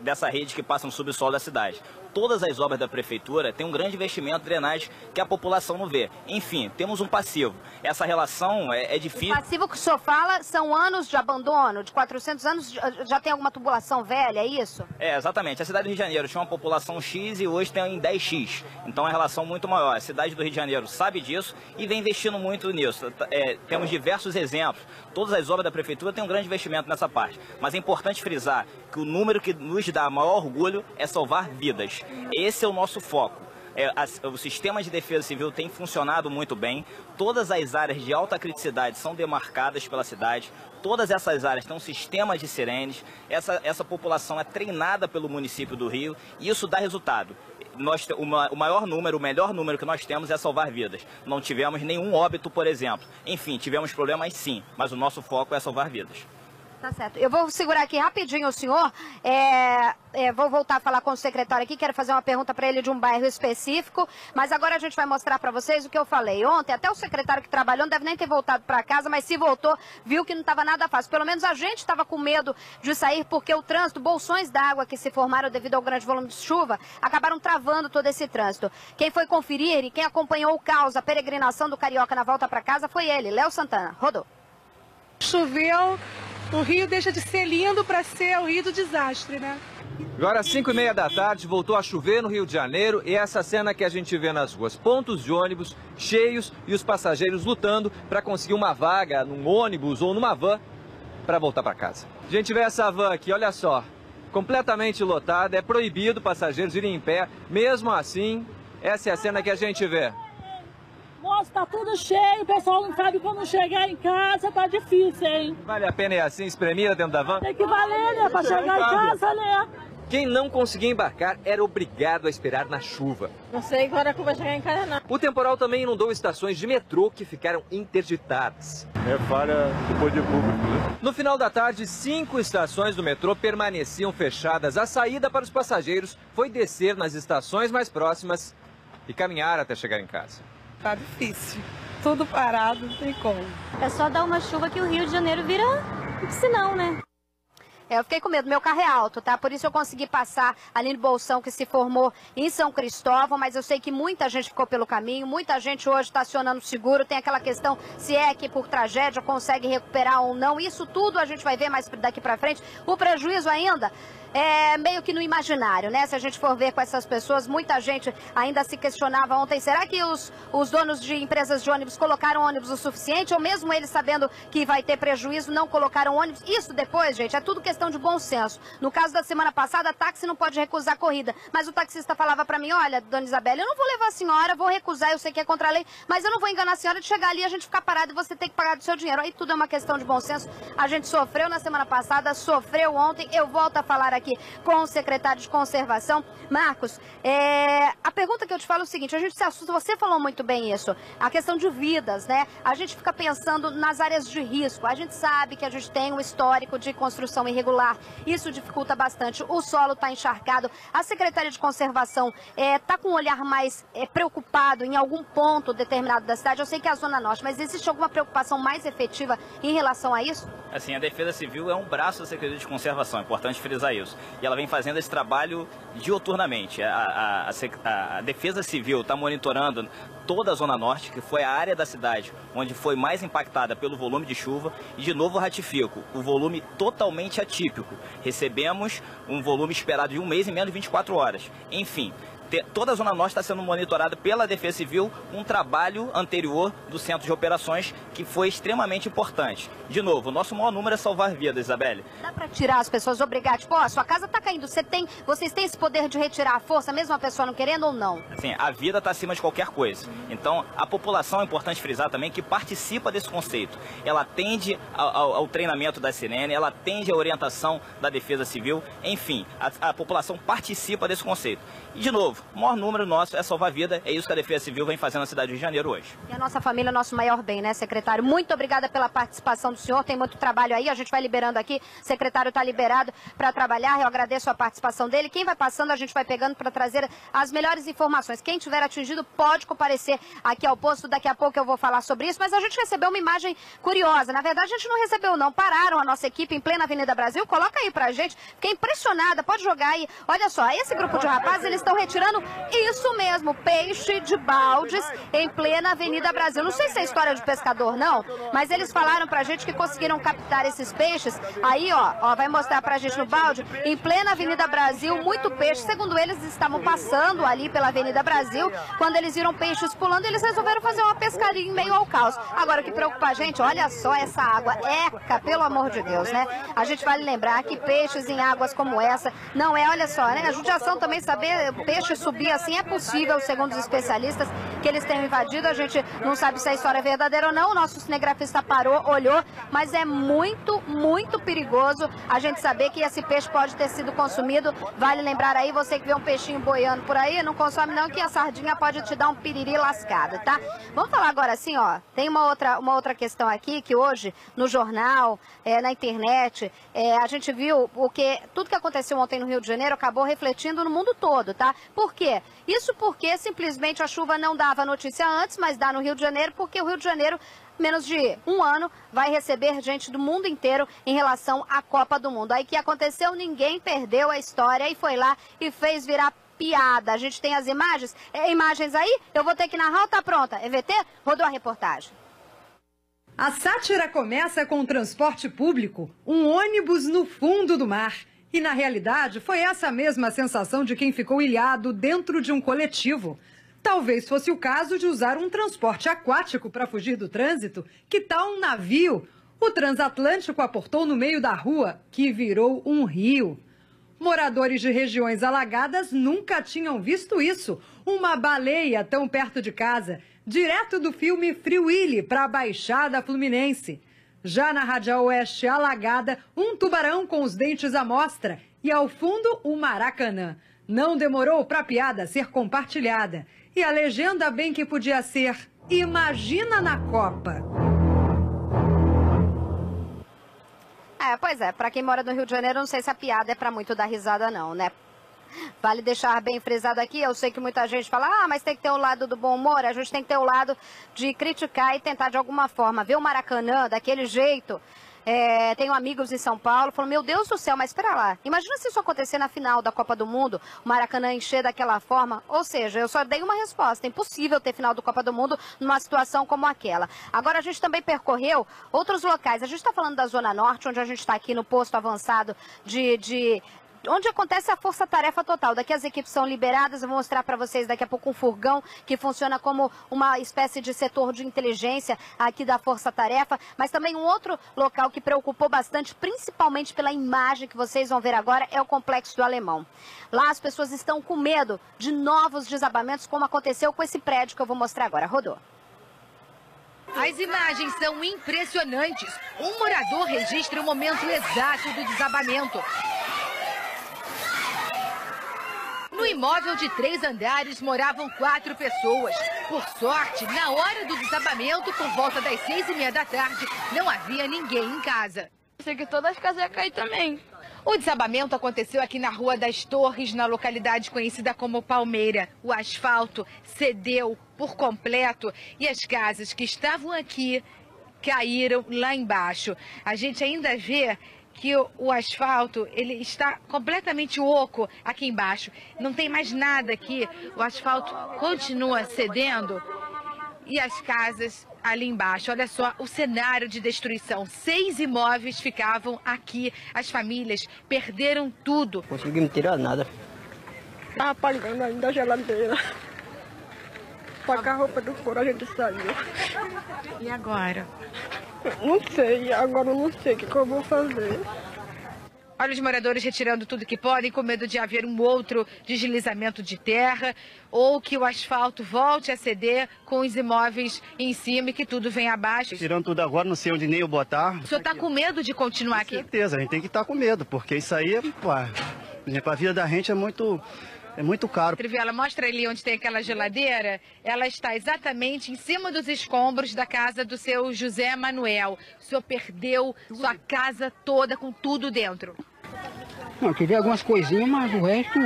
dessa rede que passa no subsolo da cidade. Todas as obras da Prefeitura têm um grande investimento de drenagem que a população não vê. Enfim, temos um passivo. Essa relação é difícil. O passivo que o senhor fala são anos de abandono, de 400 anos, já tem alguma tubulação velha, é isso? Exatamente. A cidade do Rio de Janeiro tinha uma população X e hoje tem 10X. Então é uma relação muito maior. A cidade do Rio de Janeiro sabe disso e vem investindo muito nisso. Temos diversos exemplos. Todas as obras da Prefeitura têm um grande investimento nessa parte. Mas é importante frisar que o número que nos dá maior orgulho é salvar vidas. Esse é o nosso foco. O sistema de defesa civil tem funcionado muito bem. Todas as áreas de alta criticidade são demarcadas pela cidade. Todas essas áreas têm um sistema de sirenes. Essa população é treinada pelo município do Rio e isso dá resultado. O melhor número que nós temos é salvar vidas. Não tivemos nenhum óbito, por exemplo. Enfim, tivemos problemas sim, mas o nosso foco é salvar vidas. Tá certo. Eu vou segurar aqui rapidinho o senhor. Vou voltar a falar com o secretário aqui. Quero fazer uma pergunta para ele de um bairro específico. Mas agora a gente vai mostrar para vocês o que eu falei. Ontem, até o secretário que trabalhou não deve nem ter voltado para casa, mas se voltou, viu que não estava nada fácil. Pelo menos a gente estava com medo de sair, porque o trânsito, bolsões d'água que se formaram devido ao grande volume de chuva, acabaram travando todo esse trânsito. Quem foi conferir e quem acompanhou o caos, a peregrinação do Carioca na volta para casa, foi ele, Léo Santana. Rodou. Choveu. O Rio deixa de ser lindo para ser o Rio do desastre, né? Agora, às 5h30 da tarde, voltou a chover no Rio de Janeiro e essa cena que a gente vê nas ruas. Pontos de ônibus cheios e os passageiros lutando para conseguir uma vaga num ônibus ou numa van para voltar para casa. A gente vê essa van aqui, olha só, completamente lotada, é proibido passageiros irem em pé. Mesmo assim, essa é a cena que a gente vê. Moço, tá tudo cheio, o pessoal não sabe quando chegar em casa, tá difícil, hein? Vale a pena ir assim, espremida dentro da van? Tem que valer, né? Pra chegar em casa, né? Quem não conseguia embarcar era obrigado a esperar na chuva. Não sei agora que vai chegar em casa, não. O temporal também inundou estações de metrô que ficaram interditadas. É falha do poder público, né? No final da tarde, 5 estações do metrô permaneciam fechadas. A saída para os passageiros foi descer nas estações mais próximas e caminhar até chegar em casa. Tá difícil. Tudo parado, não tem como. É só dar uma chuva que o Rio de Janeiro vira um piscinão, né? Eu fiquei com medo, meu carro é alto, tá? Por isso eu consegui passar ali no Bolsão que se formou em São Cristóvão, mas eu sei que muita gente ficou pelo caminho, muita gente hoje está acionando o seguro, tem aquela questão se é que por tragédia consegue recuperar ou não, isso tudo a gente vai ver mais daqui pra frente. O prejuízo ainda é meio que no imaginário, né? Se a gente for ver com essas pessoas, muita gente ainda se questionava ontem, será que os donos de empresas de ônibus colocaram ônibus o suficiente? Ou mesmo eles sabendo que vai ter prejuízo, não colocaram ônibus? Isso depois, gente, é tudo questão de bom senso. No caso da semana passada, táxi não pode recusar a corrida, mas o taxista falava pra mim, olha, dona Isabela, eu não vou levar a senhora, vou recusar, eu sei que é contra a lei, mas eu não vou enganar a senhora de chegar ali e a gente ficar parado e você ter que pagar do seu dinheiro. Aí tudo é uma questão de bom senso. A gente sofreu na semana passada, sofreu ontem, eu volto a falar aqui com o secretário de Conservação. Marcos, a pergunta que eu te falo é o seguinte, a gente se assusta, você falou muito bem isso, a questão de vidas, né? A gente fica pensando nas áreas de risco, a gente sabe que a gente tem um histórico de construção irregular, isso dificulta bastante, o solo está encharcado, a Secretaria de Conservação está com um olhar mais preocupado em algum ponto determinado da cidade, eu sei que é a Zona Norte, mas existe alguma preocupação mais efetiva em relação a isso? Assim, a Defesa Civil é um braço da Secretaria de Conservação, é importante frisar isso. E ela vem fazendo esse trabalho diuturnamente. A Defesa Civil está monitorando toda a Zona Norte, que foi a área da cidade onde foi mais impactada pelo volume de chuva. E, de novo, ratifico, o volume totalmente atípico. Recebemos um volume esperado de um mês em menos de 24 horas. Enfim, Toda a Zona Norte está sendo monitorada pela Defesa Civil, um trabalho anterior do Centro de Operações que foi extremamente importante. De novo, o nosso maior número é salvar vidas, Isabelle. Dá para tirar as pessoas, obrigar, tipo, ó, sua casa está caindo, vocês têm esse poder de retirar a força, mesmo a pessoa não querendo ou não? Assim, a vida está acima de qualquer coisa. Então, a população, é importante frisar também, que participa desse conceito. Ela atende ao treinamento da Sirene, ela atende à orientação da Defesa Civil, enfim, a população participa desse conceito. E, de novo, o maior número nosso é salvar vida, é isso que a Defesa Civil vem fazendo na cidade do Rio de Janeiro hoje. E a nossa família é nosso maior bem, né, secretário? Muito obrigada pela participação do senhor, tem muito trabalho aí, a gente vai liberando aqui, o secretário está liberado para trabalhar, eu agradeço a participação dele. Quem vai passando, a gente vai pegando para trazer as melhores informações. Quem tiver atingido pode comparecer aqui ao posto, daqui a pouco eu vou falar sobre isso, mas a gente recebeu uma imagem curiosa, na verdade a gente não recebeu não, pararam a nossa equipe em plena Avenida Brasil, coloca aí pra gente, fiquei impressionada, pode jogar aí, olha só, esse grupo de rapazes, eles estão retirando isso mesmo, peixe de baldes em plena Avenida Brasil. Não sei se é história de pescador não, mas eles falaram pra gente que conseguiram captar esses peixes. Aí, ó, vai mostrar pra gente no balde, em plena Avenida Brasil, muito peixe. Segundo eles, estavam passando ali pela Avenida Brasil, quando eles viram peixes pulando, eles resolveram fazer uma pescaria em meio ao caos. Agora, o que preocupa a gente, olha só essa água, eca, pelo amor de Deus, né? A gente vale lembrar que peixes em águas como essa, não é, olha só, né? A judiação também saber, peixe subir assim é possível, segundo os especialistas, que eles tenham invadido. A gente não sabe se a história é verdadeira ou não. O nosso cinegrafista parou, olhou, mas é muito, muito perigoso a gente saber que esse peixe pode ter sido consumido. Vale lembrar aí, você que vê um peixinho boiando por aí, não consome não, que a sardinha pode te dar um piriri lascado, tá? Vamos falar agora assim, ó, tem uma outra questão aqui, que hoje, no jornal, na internet, a gente viu tudo que aconteceu ontem no Rio de Janeiro acabou refletindo no mundo todo, tá? Por quê? Isso porque simplesmente a chuva não dava notícia antes, mas dá no Rio de Janeiro, porque o Rio de Janeiro, menos de um ano, vai receber gente do mundo inteiro em relação à Copa do Mundo. Aí o que aconteceu? Ninguém perdeu a história e foi lá e fez virar piada. A gente tem as imagens? Imagens aí? Eu vou ter que narrar ou tá pronta? EVT? Rodou a reportagem. A sátira começa com o transporte público, um ônibus no fundo do mar. E, na realidade, foi essa mesma sensação de quem ficou ilhado dentro de um coletivo. Talvez fosse o caso de usar um transporte aquático para fugir do trânsito. Que tal um navio? O transatlântico aportou no meio da rua, que virou um rio. Moradores de regiões alagadas nunca tinham visto isso. Uma baleia tão perto de casa, direto do filme Free Willy para a Baixada Fluminense. Já na Radial Oeste alagada, um tubarão com os dentes à mostra e ao fundo o Maracanã. Não demorou para a piada ser compartilhada. E a legenda bem que podia ser: imagina na Copa. Pois é, para quem mora no Rio de Janeiro, não sei se a piada é para muito dar risada não, né? Vale deixar bem frisado aqui, eu sei que muita gente fala, mas tem que ter o lado do bom humor, a gente tem que ter o lado de criticar e tentar de alguma forma ver o Maracanã daquele jeito. Tenho amigos em São Paulo, falam, meu Deus do céu, mas espera lá, imagina se isso acontecer na final da Copa do Mundo, o Maracanã encher daquela forma. Ou seja, eu só dei uma resposta, é impossível ter final da Copa do Mundo numa situação como aquela. Agora a gente também percorreu outros locais, a gente está falando da Zona Norte, onde a gente está aqui no posto avançado onde acontece a força-tarefa total. Daqui as equipes são liberadas, eu vou mostrar para vocês daqui a pouco um furgão que funciona como uma espécie de setor de inteligência aqui da força-tarefa, mas também um outro local que preocupou bastante, principalmente pela imagem que vocês vão ver agora, é o Complexo do Alemão. Lá as pessoas estão com medo de novos desabamentos, como aconteceu com esse prédio que eu vou mostrar agora. Rodou. As imagens são impressionantes. Um morador registra o momento exato do desabamento. No imóvel de 3 andares moravam 4 pessoas. Por sorte, na hora do desabamento, por volta das 6h30 da tarde, não havia ninguém em casa. Sei que todas as casas iam cair também. O desabamento aconteceu aqui na Rua das Torres, na localidade conhecida como Palmeira. O asfalto cedeu por completo e as casas que estavam aqui caíram lá embaixo. A gente ainda vê que o asfalto ele está completamente oco aqui embaixo. Não tem mais nada aqui. O asfalto continua cedendo e as casas ali embaixo. Olha só o cenário de destruição. 6 imóveis ficavam aqui. As famílias perderam tudo. Conseguimos tirar nada. Tava apagando ainda a geladeira. Pagar a roupa do couro, a gente saiu. E agora? Não sei, agora eu não sei o que eu vou fazer. Olha os moradores retirando tudo que podem, com medo de haver um outro deslizamento de terra ou que o asfalto volte a ceder com os imóveis em cima e que tudo venha abaixo. Tirando tudo agora, não sei onde nem eu botar. O senhor está com medo de continuar aqui? Com certeza, a gente tem que estar com medo, porque isso aí, pô, por exemplo, a vida da gente é muito caro. Trivela, mostra ali onde tem aquela geladeira. Ela está exatamente em cima dos escombros da casa do seu José Manuel. O senhor perdeu sua casa toda com tudo dentro. Não, tive algumas coisinhas, mas o resto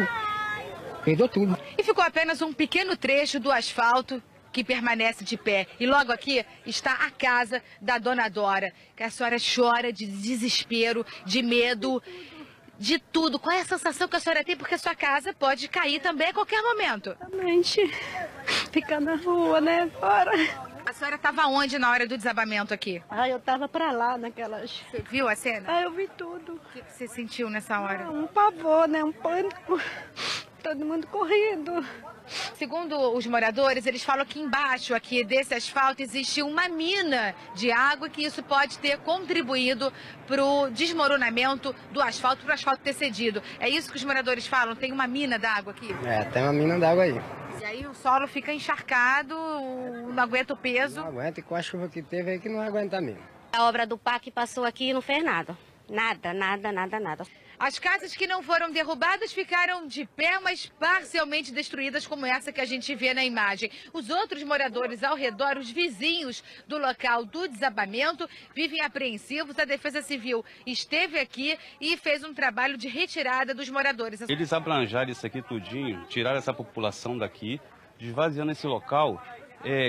perdeu tudo. E ficou apenas um pequeno trecho do asfalto que permanece de pé. E logo aqui está a casa da dona Dora, que a senhora chora de desespero, de medo, de tudo. Qual é a sensação que a senhora tem? Porque a sua casa pode cair também a qualquer momento. Exatamente. Ficar na rua, né? Fora. A senhora estava onde na hora do desabamento aqui? Ah, eu estava pra lá naquelas... Você viu a cena? Ah, eu vi tudo. O que você sentiu nessa hora? Um pavor, né? Um pânico. Todo mundo correndo. Segundo os moradores, eles falam que embaixo aqui desse asfalto existe uma mina de água e que isso pode ter contribuído para o desmoronamento do asfalto, para o asfalto ter cedido. É isso que os moradores falam? Tem uma mina d'água aqui? É, tem uma mina d'água aí. E aí o solo fica encharcado, não aguenta o peso? Não aguenta, e com a chuva que teve aí que não aguenta mesmo. A obra do PAC passou aqui e não fez nada. Nada. As casas que não foram derrubadas ficaram de pé, mas parcialmente destruídas, como essa que a gente vê na imagem. Os outros moradores ao redor, os vizinhos do local do desabamento, vivem apreensivos. A Defesa Civil esteve aqui e fez um trabalho de retirada dos moradores. Eles abranjaram isso aqui tudinho, tiraram essa população daqui, esvaziando esse local,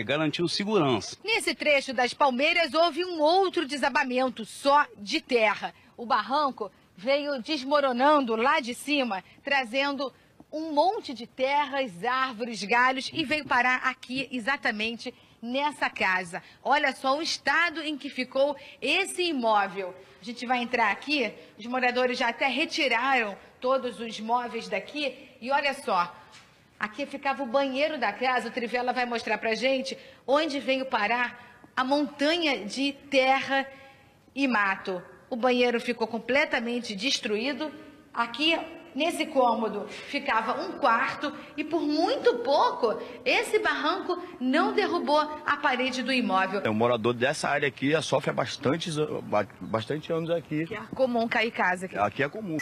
garantindo segurança. Nesse trecho das Palmeiras houve um outro desabamento, só de terra. O barranco veio desmoronando lá de cima, trazendo um monte de terras, árvores, galhos e veio parar aqui exatamente nessa casa. Olha só o estado em que ficou esse imóvel. A gente vai entrar aqui, os moradores já até retiraram todos os móveis daqui e olha só, aqui ficava o banheiro da casa. O Trivela vai mostrar pra gente onde veio parar a montanha de terra e mato. O banheiro ficou completamente destruído. Aqui, nesse cômodo, ficava um quarto e por muito pouco, esse barranco não derrubou a parede do imóvel. O morador dessa área aqui sofre há bastante anos aqui. Que é comum cair casa aqui. Aqui é comum.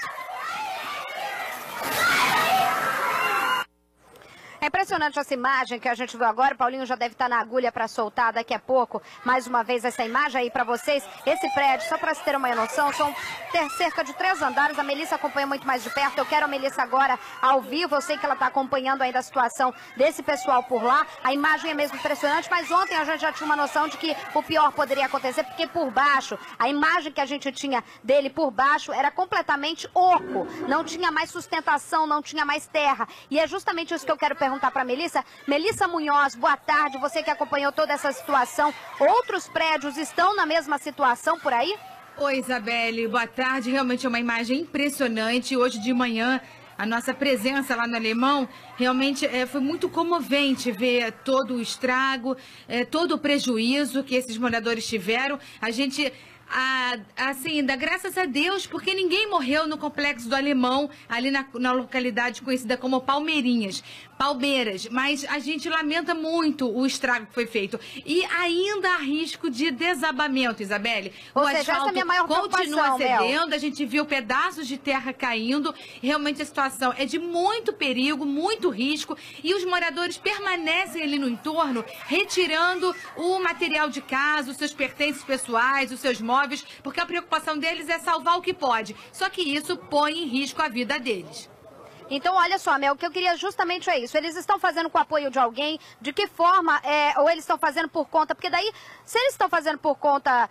É impressionante essa imagem que a gente viu agora. O Paulinho já deve estar na agulha para soltar daqui a pouco. Mais uma vez essa imagem aí para vocês. Esse prédio, só para se ter uma noção, são cerca de 3 andares. A Melissa acompanha muito mais de perto. Eu quero a Melissa agora ao vivo. Eu sei que ela está acompanhando ainda a situação desse pessoal por lá. A imagem é mesmo impressionante, mas ontem a gente já tinha uma noção de que o pior poderia acontecer, porque por baixo, a imagem que a gente tinha dele por baixo era completamente oco. Não tinha mais sustentação, não tinha mais terra. E é justamente isso que eu quero perguntar para Melissa. Melissa Munhoz, boa tarde. Você que acompanhou toda essa situação. Outros prédios estão na mesma situação por aí? Oi, Isabelle. Boa tarde. Realmente é uma imagem impressionante. Hoje de manhã, a nossa presença lá no Alemão, realmente foi muito comovente ver todo o estrago, todo o prejuízo que esses moradores tiveram. A gente... assim, dá graças a Deus, porque ninguém morreu no Complexo do Alemão, ali na localidade conhecida como Palmeiras, mas a gente lamenta muito o estrago que foi feito. E ainda há risco de desabamento, Isabelle. O asfalto continua cedendo, a gente viu pedaços de terra caindo, realmente a situação é de muito perigo, muito risco, e os moradores permanecem ali no entorno, retirando o material de casa, os seus pertences pessoais, os seus móveis, porque a preocupação deles é salvar o que pode. Só que isso põe em risco a vida deles. Então, olha só, Mel, o que eu queria justamente é isso. Eles estão fazendo com o apoio de alguém? De que forma? Ou eles estão fazendo por conta? Porque daí, se eles estão fazendo por conta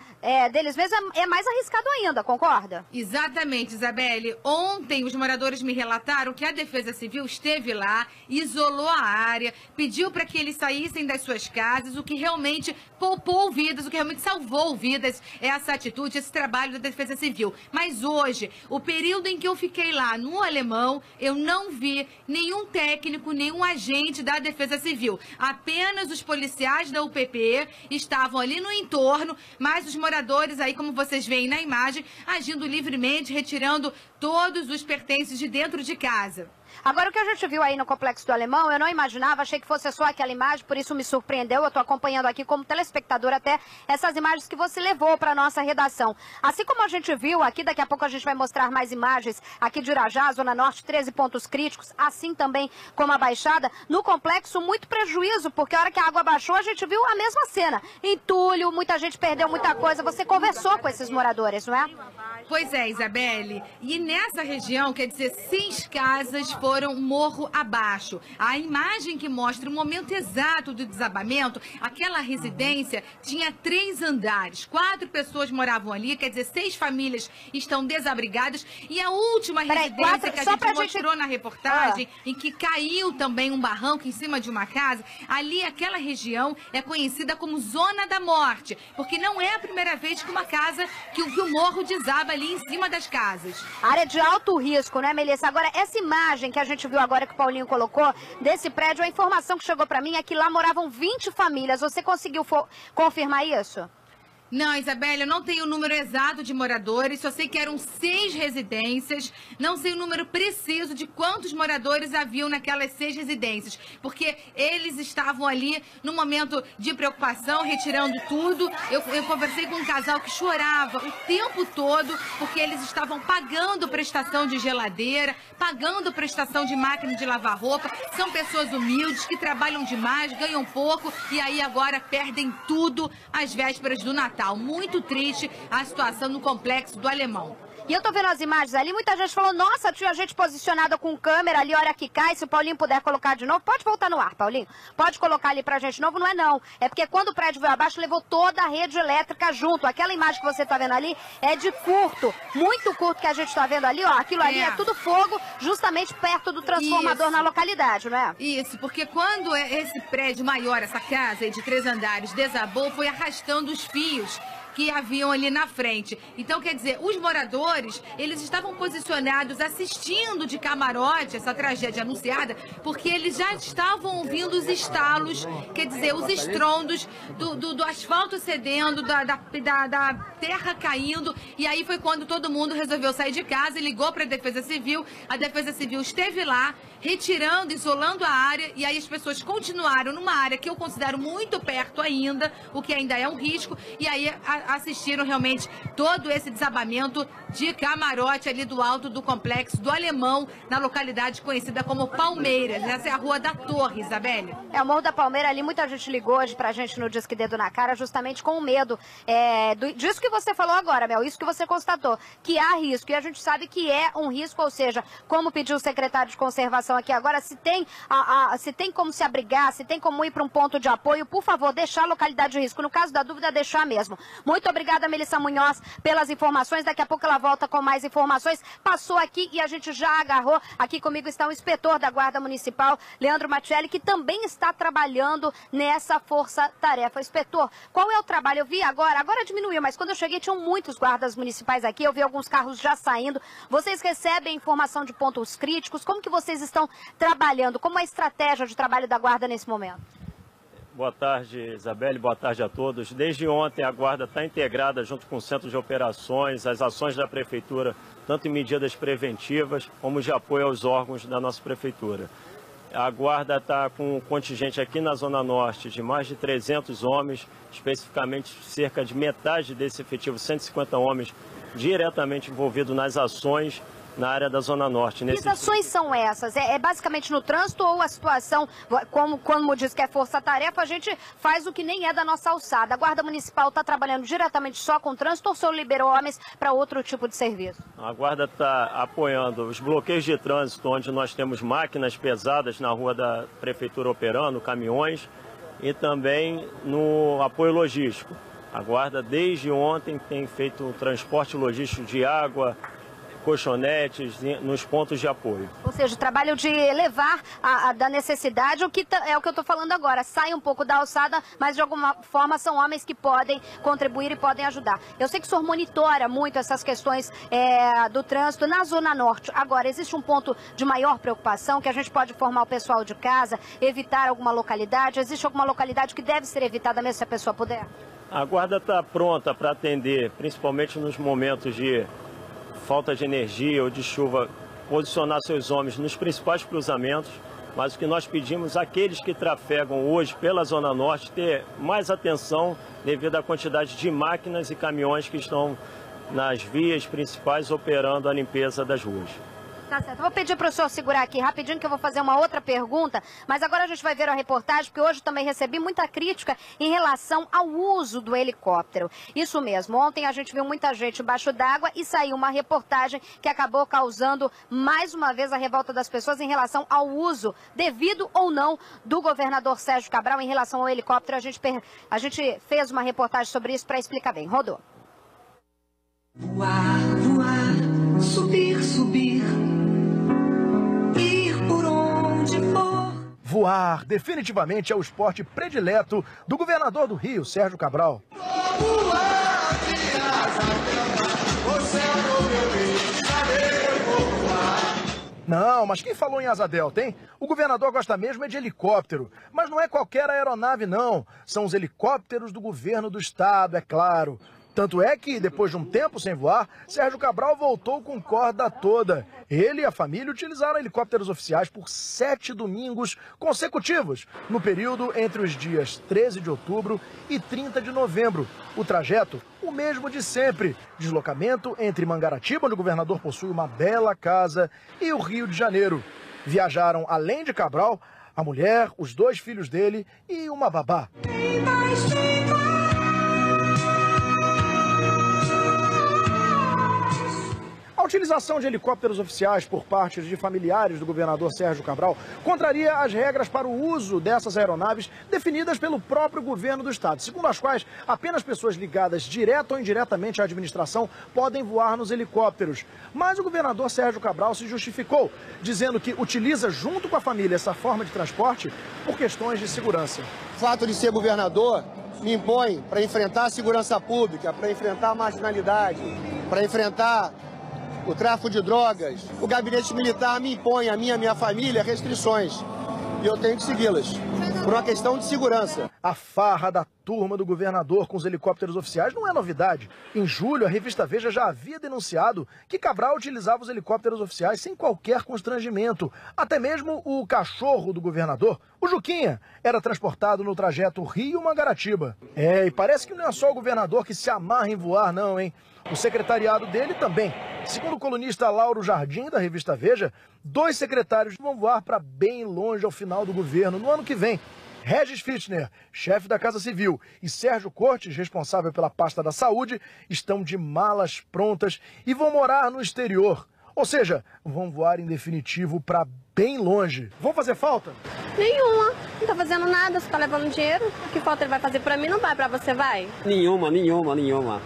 deles mesmos, é mais arriscado ainda, concorda? Exatamente, Isabelle. Ontem, os moradores me relataram que a Defesa Civil esteve lá, isolou a área, pediu para que eles saíssem das suas casas, o que realmente poupou vidas, o que realmente salvou vidas, é essa atitude, esse trabalho da Defesa Civil. Mas hoje, o período em que eu fiquei lá no Alemão, eu não vi nenhum técnico, nenhum agente da Defesa Civil. Apenas os policiais da UPP estavam ali no entorno, mas os moradores aí, como vocês veem na imagem, agindo livremente, retirando todos os pertences de dentro de casa. Agora, o que a gente viu aí no Complexo do Alemão, eu não imaginava, achei que fosse só aquela imagem, por isso me surpreendeu. Eu estou acompanhando aqui como telespectador até essas imagens que você levou para a nossa redação. Assim como a gente viu aqui, daqui a pouco a gente vai mostrar mais imagens aqui de Irajá, Zona Norte, 13 pontos críticos, assim também como a Baixada. No complexo, muito prejuízo, porque a hora que a água baixou, a gente viu a mesma cena. Entulho, muita gente perdeu muita coisa. Você conversou com esses moradores, não é? Pois é, Isabelle. E nessa região, quer dizer, 6 casas foram morro abaixo. A imagem que mostra o momento exato do desabamento, aquela residência tinha 3 andares. 4 pessoas moravam ali, quer dizer, 6 famílias estão desabrigadas. E a última residência que a gente mostrou na reportagem, em que caiu também um barranco em cima de uma casa, ali aquela região é conhecida como Zona da Morte, porque não é a primeira vez que uma casa, que o morro desaba ali em cima das casas. Área de alto risco, né, Melissa? Agora, essa imagem que a gente viu agora que o Paulinho colocou, desse prédio, a informação que chegou para mim é que lá moravam 20 famílias. Você conseguiu confirmar isso? Não, Isabelle, eu não tenho o número exato de moradores, só sei que eram 6 residências, não sei o número preciso de quantos moradores haviam naquelas 6 residências, porque eles estavam ali no momento de preocupação, retirando tudo. Eu conversei com um casal que chorava o tempo todo, porque eles estavam pagando prestação de geladeira, pagando prestação de máquina de lavar roupa. São pessoas humildes, que trabalham demais, ganham pouco, e aí agora perdem tudo às vésperas do Natal. Muito triste a situação no Complexo do Alemão. E eu tô vendo as imagens ali, muita gente falou, nossa, tinha gente posicionada com câmera ali, olha que cai, se o Paulinho puder colocar de novo, pode voltar no ar, Paulinho, pode colocar ali pra gente de novo, não é não, é porque quando o prédio veio abaixo, levou toda a rede elétrica junto, aquela imagem que você tá vendo ali é de curto, muito curto que a gente tá vendo ali, ó, aquilo ali é tudo fogo, justamente perto do transformador na localidade, não é? Isso, porque quando esse prédio maior, essa casa de 3 andares desabou, foi arrastando os fios que haviam ali na frente. Então, quer dizer, os moradores, eles estavam posicionados assistindo de camarote essa tragédia anunciada, porque eles já estavam ouvindo os estalos, quer dizer, os estrondos do asfalto cedendo, da terra caindo, e aí foi quando todo mundo resolveu sair de casa e ligou para a Defesa Civil. A Defesa Civil esteve lá, retirando, isolando a área, e aí as pessoas continuaram numa área que eu considero muito perto ainda, o que ainda é um risco, e aí assistiram realmente todo esse desabamento de camarote ali do alto do Complexo do Alemão, na localidade conhecida como Palmeiras. Essa é a Rua da Torre, Isabelle. É o Morro da Palmeira ali, muita gente ligou hoje pra gente no Disque Dedo na Cara, justamente com o medo disso que você falou agora, Mel, isso que você constatou, que há risco, e a gente sabe que é um risco, ou seja, como pediu o secretário de Conservação aqui agora, se tem como se abrigar, se tem como ir para um ponto de apoio, por favor, deixar a localidade de risco. No caso da dúvida, deixar mesmo. Muito obrigada, Melissa Munhoz, pelas informações. Daqui a pouco ela volta com mais informações. Passou aqui e a gente já agarrou. Aqui comigo está o inspetor da Guarda Municipal, Leandro Matielli, que também está trabalhando nessa força-tarefa. Inspetor, qual é o trabalho? Eu vi agora diminuiu, mas quando eu cheguei tinham muitos guardas municipais aqui, eu vi alguns carros já saindo. Vocês recebem informação de pontos críticos? Como que vocês estão trabalhando? Como é a estratégia de trabalho da Guarda nesse momento? Boa tarde, Isabelle. Boa tarde a todos. Desde ontem, a Guarda está integrada junto com o Centro de Operações, as ações da Prefeitura, tanto em medidas preventivas como de apoio aos órgãos da nossa Prefeitura. A Guarda está com um contingente aqui na Zona Norte de mais de 300 homens, especificamente cerca de metade desse efetivo, 150 homens, diretamente envolvidos nas ações na área da Zona Norte. Que ações são essas? É basicamente no trânsito ou a situação, como diz que é força-tarefa, a gente faz o que nem é da nossa alçada? A Guarda Municipal está trabalhando diretamente só com o trânsito ou o senhor liberou homens para outro tipo de serviço? A Guarda está apoiando os bloqueios de trânsito, onde nós temos máquinas pesadas na rua da Prefeitura operando, caminhões, e também no apoio logístico. A Guarda, desde ontem, tem feito o transporte logístico de água, colchonetes, nos pontos de apoio. Ou seja, o trabalho de levar da necessidade, o que é o que eu estou falando agora, sai um pouco da alçada, mas de alguma forma são homens que podem contribuir e podem ajudar. Eu sei que o senhor monitora muito essas questões do trânsito na Zona Norte. Agora, existe um ponto de maior preocupação que a gente pode informar o pessoal de casa, evitar alguma localidade? Existe alguma localidade que deve ser evitada mesmo se a pessoa puder? A guarda está pronta para atender, principalmente nos momentos de falta de energia ou de chuva, posicionar seus homens nos principais cruzamentos, mas o que nós pedimos àqueles que trafegam hoje pela Zona Norte ter mais atenção devido à quantidade de máquinas e caminhões que estão nas vias principais operando a limpeza das ruas. Tá certo. Vou pedir para o senhor segurar aqui rapidinho que eu vou fazer uma outra pergunta, mas agora a gente vai ver a reportagem, porque hoje também recebi muita crítica em relação ao uso do helicóptero. Isso mesmo, ontem a gente viu muita gente embaixo d'água e saiu uma reportagem que acabou causando mais uma vez a revolta das pessoas em relação ao uso, devido ou não, do governador Sérgio Cabral em relação ao helicóptero. A gente fez uma reportagem sobre isso para explicar bem. Rodou. Voar, voar, subir, subir. Voar definitivamente é o esporte predileto do governador do Rio, Sérgio Cabral. Não, mas quem falou em asa delta, hein? O governador gosta mesmo é de helicóptero. Mas não é qualquer aeronave, não. São os helicópteros do governo do estado, é claro. Tanto é que, depois de um tempo sem voar, Sérgio Cabral voltou com corda toda. Ele e a família utilizaram helicópteros oficiais por 7 domingos consecutivos, no período entre os dias 13 de outubro e 30 de novembro. O trajeto, o mesmo de sempre. Deslocamento entre Mangaratiba, onde o governador possui uma bela casa, e o Rio de Janeiro. Viajaram, além de Cabral, a mulher, os 2 filhos dele e uma babá. A utilização de helicópteros oficiais por parte de familiares do governador Sérgio Cabral contraria as regras para o uso dessas aeronaves definidas pelo próprio governo do estado, segundo as quais apenas pessoas ligadas direta ou indiretamente à administração podem voar nos helicópteros. Mas o governador Sérgio Cabral se justificou, dizendo que utiliza junto com a família essa forma de transporte por questões de segurança. O fato de ser governador me impõe para enfrentar a segurança pública, para enfrentar a marginalidade, para enfrentar o tráfico de drogas. O gabinete militar me impõe a mim e a minha família restrições e eu tenho que segui-las, por uma questão de segurança. A farra da turma do governador com os helicópteros oficiais não é novidade. Em julho, a revista Veja já havia denunciado que Cabral utilizava os helicópteros oficiais sem qualquer constrangimento. Até mesmo o cachorro do governador, o Juquinha, era transportado no trajeto Rio-Mangaratiba. E parece que não é só o governador que se amarra em voar, não, hein? O secretariado dele também. Segundo o colunista Lauro Jardim, da revista Veja, 2 secretários vão voar para bem longe ao final do governo, no ano que vem. Regis Fichtner, chefe da Casa Civil, e Sérgio Cortes, responsável pela pasta da saúde, estão de malas prontas e vão morar no exterior. Ou seja, vão voar em definitivo para bem longe. Vão fazer falta? Nenhuma. Não tá fazendo nada, você tá levando dinheiro. O que falta ele vai fazer pra mim, não vai pra você, vai? Nenhuma, nenhuma, nenhuma.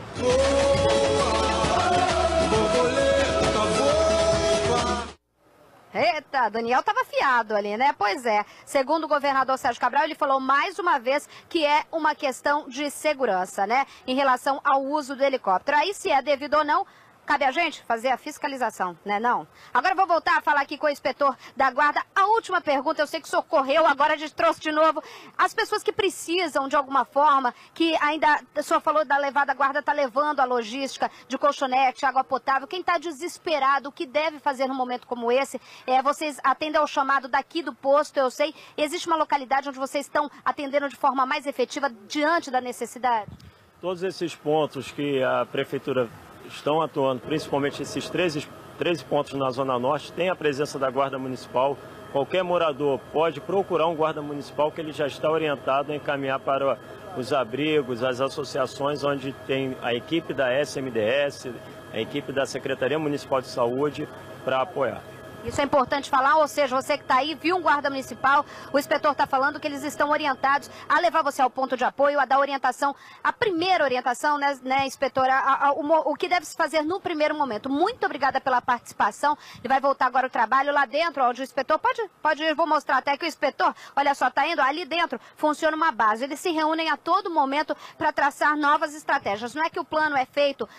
Eita, Daniel tava afiado ali, né? Pois é. Segundo o governador Sérgio Cabral, ele falou mais uma vez que é uma questão de segurança, né? Em relação ao uso do helicóptero. Aí, se é devido ou não, cabe a gente fazer a fiscalização, né não? Agora eu vou voltar a falar aqui com o inspetor da guarda. A última pergunta, eu sei que o senhor correu, agora a gente trouxe de novo. As pessoas que precisam de alguma forma, que ainda, o senhor falou da levada, a guarda está levando a logística de colchonete, água potável. Quem está desesperado, o que deve fazer num momento como esse? Vocês atendem ao chamado daqui do posto, eu sei. Existe uma localidade onde vocês estão atendendo de forma mais efetiva diante da necessidade? Todos esses pontos que a prefeitura estão atuando, principalmente esses 13 pontos na Zona Norte, tem a presença da Guarda Municipal. Qualquer morador pode procurar um guarda municipal que ele já está orientado a encaminhar para os abrigos, as associações onde tem a equipe da SMDS, a equipe da Secretaria Municipal de Saúde para apoiar. Isso é importante falar, ou seja, você que está aí, viu um guarda municipal, o inspetor está falando que eles estão orientados a levar você ao ponto de apoio, a dar orientação, a primeira orientação, né inspetora, o que deve se fazer no primeiro momento. Muito obrigada pela participação. Ele vai voltar agora ao trabalho lá dentro, onde o inspetor, pode ir, vou mostrar até que o inspetor, olha só, está indo, ali dentro funciona uma base. Eles se reúnem a todo momento para traçar novas estratégias. Não é que o plano é feito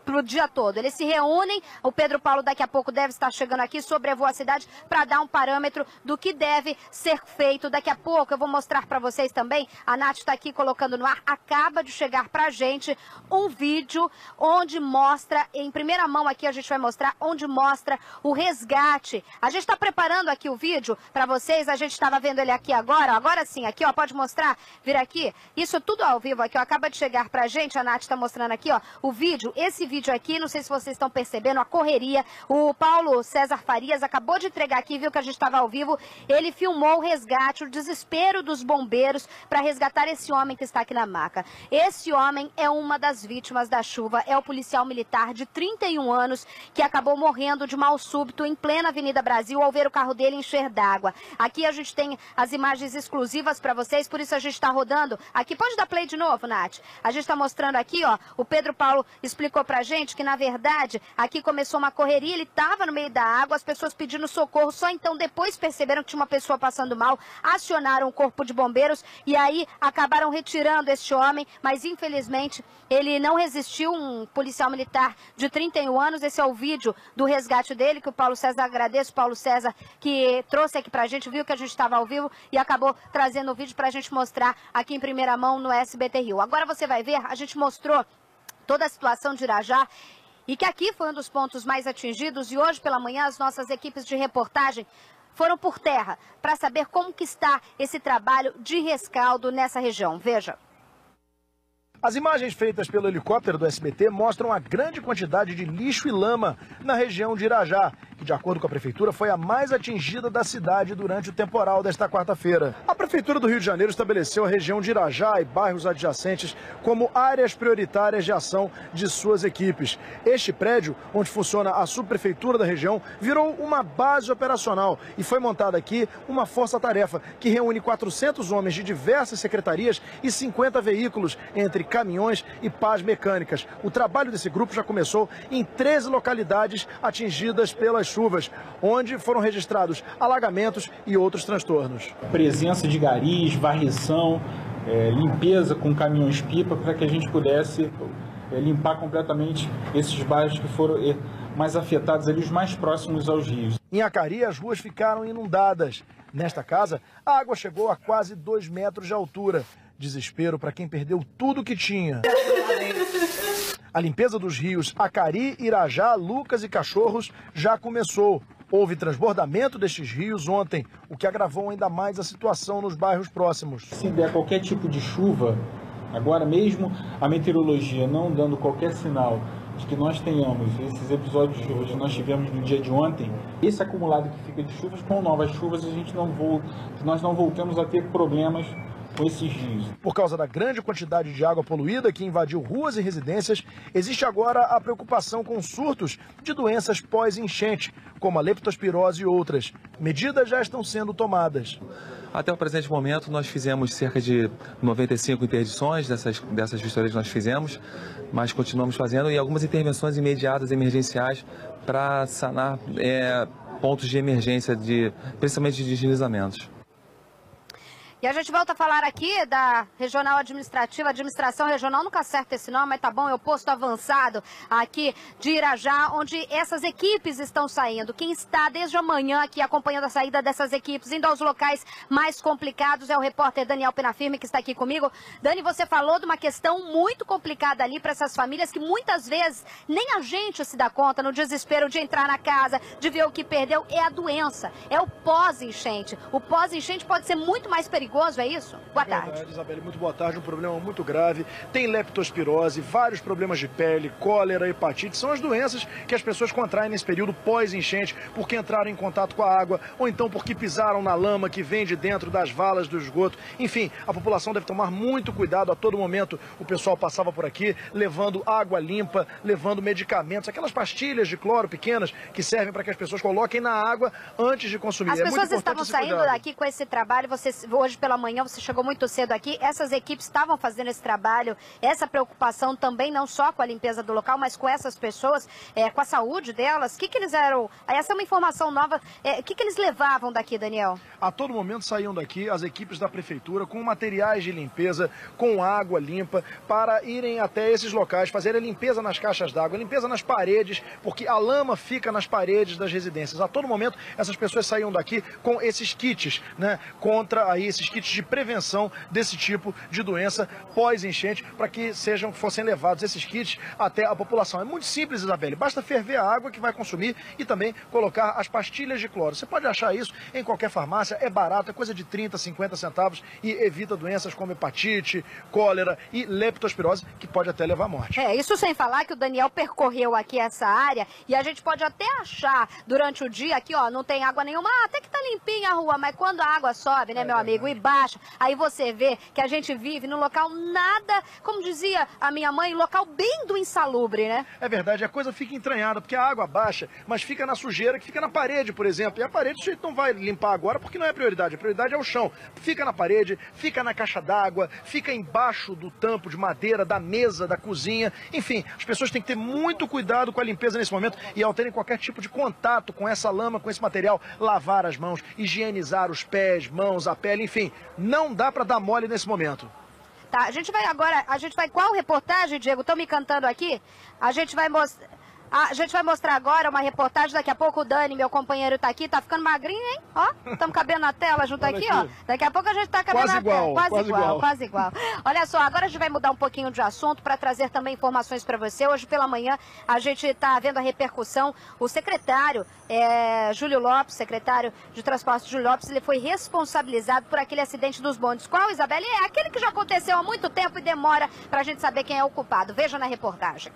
pro dia todo. Eles se reúnem, o Pedro Paulo daqui a pouco deve estar chegando aqui, sobrevoa a cidade para dar um parâmetro do que deve ser feito. Daqui a pouco eu vou mostrar para vocês também, a Nath está aqui colocando no ar, acaba de chegar pra gente um vídeo onde mostra, em primeira mão aqui a gente vai mostrar, onde mostra o resgate. A gente está preparando aqui o vídeo para vocês, a gente estava vendo ele aqui agora sim, aqui ó, pode mostrar, vir aqui, isso tudo ao vivo aqui ó, acaba de chegar pra gente, a Nath está mostrando aqui ó, o vídeo, esse vídeo aqui, não sei se vocês estão percebendo a correria, o Paulo César Farias acabou de entregar aqui, viu que a gente estava ao vivo, ele filmou o resgate, o desespero dos bombeiros para resgatar esse homem que está aqui na maca. Esse homem é uma das vítimas da chuva, é o policial militar de 31 anos que acabou morrendo de mal súbito em plena Avenida Brasil ao ver o carro dele encher d'água. Aqui a gente tem as imagens exclusivas para vocês, por isso a gente está rodando. Aqui, pode dar play de novo, Nath? A gente está mostrando aqui, ó, o Pedro Paulo explicou pra gente que, na verdade, aqui começou uma correria, ele estava no meio da água, as pessoas pedindo socorro, só então depois perceberam que tinha uma pessoa passando mal, acionaram o corpo de bombeiros e aí acabaram retirando este homem, mas infelizmente ele não resistiu, um policial militar de 31 anos, esse é o vídeo do resgate dele, que o Paulo César, agradeço o Paulo César que trouxe aqui pra gente, viu que a gente estava ao vivo e acabou trazendo o vídeo pra gente mostrar aqui em primeira mão no SBT Rio. Agora você vai ver, a gente mostrou toda a situação de Irajá, e que aqui foi um dos pontos mais atingidos, e hoje pela manhã as nossas equipes de reportagem foram por terra para saber como que está esse trabalho de rescaldo nessa região. Veja. As imagens feitas pelo helicóptero do SBT mostram a grande quantidade de lixo e lama na região de Irajá, que, de acordo com a prefeitura, foi a mais atingida da cidade durante o temporal desta quarta-feira. A prefeitura do Rio de Janeiro estabeleceu a região de Irajá e bairros adjacentes como áreas prioritárias de ação de suas equipes. Este prédio, onde funciona a subprefeitura da região, virou uma base operacional e foi montada aqui uma força-tarefa que reúne 400 homens de diversas secretarias e 50 veículos, entre caminhões e pás mecânicas. O trabalho desse grupo já começou em 13 localidades atingidas pelas chuvas, onde foram registrados alagamentos e outros transtornos. Presença de garis, varrição, limpeza com caminhões-pipa para que a gente pudesse limpar completamente esses bairros que foram mais afetados, ali, os mais próximos aos rios. Em Acari, as ruas ficaram inundadas. Nesta casa, a água chegou a quase 2 metros de altura. Desespero para quem perdeu tudo que tinha. A limpeza dos rios Acari, Irajá, Lucas e Cachorros já começou. Houve transbordamento destes rios ontem, o que agravou ainda mais a situação nos bairros próximos. Se der qualquer tipo de chuva, agora mesmo a meteorologia não dando qualquer sinal de que nós tenhamos esses episódios de chuva que nós tivemos no dia de ontem, esse acumulado que fica de chuvas, com novas chuvas, nós não voltamos a ter problemas com esses rios. Por causa da grande quantidade de água poluída que invadiu ruas e residências, existe agora a preocupação com surtos de doenças pós-enchente, como a leptospirose e outras. Medidas já estão sendo tomadas. Até o presente momento, nós fizemos cerca de 95 interdições dessas vistorias que nós fizemos, mas continuamos fazendo e algumas intervenções imediatas, emergenciais, para sanar pontos de emergência, principalmente de deslizamentos. E a gente volta a falar aqui da Regional Administrativa, Administração Regional, nunca acerta esse nome, mas tá bom, é o posto avançado aqui de Irajá, onde essas equipes estão saindo. Quem está desde amanhã aqui acompanhando a saída dessas equipes, indo aos locais mais complicados, é o repórter Daniel Penafirme, que está aqui comigo. Dani, você falou de uma questão muito complicada ali para essas famílias, que muitas vezes nem a gente se dá conta, no desespero de entrar na casa, de ver o que perdeu, é a doença, é o pós-enchente. O pós-enchente pode ser muito mais perigoso perigoso, é isso? Boa tarde. Verdade, Isabelle, muito boa tarde. Um problema muito grave. Tem leptospirose, vários problemas de pele, cólera, hepatite. São as doenças que as pessoas contraem nesse período pós-enchente, porque entraram em contato com a água, ou então porque pisaram na lama que vem de dentro das valas do esgoto. Enfim, a população deve tomar muito cuidado a todo momento. O pessoal passava por aqui levando água limpa, levando medicamentos, aquelas pastilhas de cloro pequenas que servem para que as pessoas coloquem na água antes de consumir. As pessoas estavam saindo daqui com esse trabalho. Hoje pela manhã você chegou muito cedo aqui. Essas equipes estavam fazendo esse trabalho, essa preocupação também não só com a limpeza do local, mas com essas pessoas, com a saúde delas. O que eles eram? Essa é uma informação nova. O que eles levavam daqui, Daniel? A todo momento saíam daqui as equipes da prefeitura com materiais de limpeza, com água limpa, para irem até esses locais, fazerem a limpeza nas caixas d'água, limpeza nas paredes, porque a lama fica nas paredes das residências. A todo momento essas pessoas saíam daqui com esses kits, né, contra aí esses kits de prevenção desse tipo de doença pós-enchente, para que fossem levados esses kits até a população. É muito simples, Isabelle, basta ferver a água que vai consumir e também colocar as pastilhas de cloro. Você pode achar isso em qualquer farmácia, é barato, é coisa de 30, 50 centavos e evita doenças como hepatite, cólera e leptospirose, que pode até levar à morte. Isso sem falar que o Daniel percorreu aqui essa área e a gente pode até achar durante o dia aqui, ó, não tem água nenhuma, até que tá limpinha a rua, mas quando a água sobe, né, meu amigo, e baixa, aí você vê que a gente vive num local nada, como dizia a minha mãe, local bem do insalubre, né? É verdade, a coisa fica entranhada, porque a água baixa, mas fica na sujeira que fica na parede, por exemplo, e a parede o sujeito não vai limpar agora porque não é a prioridade é o chão. Fica na parede, fica na caixa d'água, fica embaixo do tampo de madeira, da mesa, da cozinha, enfim, as pessoas têm que ter muito cuidado com a limpeza nesse momento e ao terem qualquer tipo de contato com essa lama, com esse material, lavar as mãos, higienizar os pés, mãos, a pele, enfim, não dá para dar mole nesse momento. Tá, a gente vai qual reportagem, Diego? Estão me cantando aqui? A gente vai mostrar agora uma reportagem, daqui a pouco o Dani, meu companheiro, tá aqui, tá ficando magrinho, hein? Ó, estamos cabendo na tela junto aqui, ó. Daqui a pouco a gente tá cabendo na tela. Quase igual. Olha só, agora a gente vai mudar um pouquinho de assunto para trazer também informações para você. Hoje pela manhã a gente tá vendo a repercussão. O secretário Júlio Lopes, secretário de Transportes Júlio Lopes, ele foi responsabilizado por aquele acidente dos bondes. Qual, Isabelle? É aquele que já aconteceu há muito tempo e demora pra gente saber quem é o culpado. Veja na reportagem.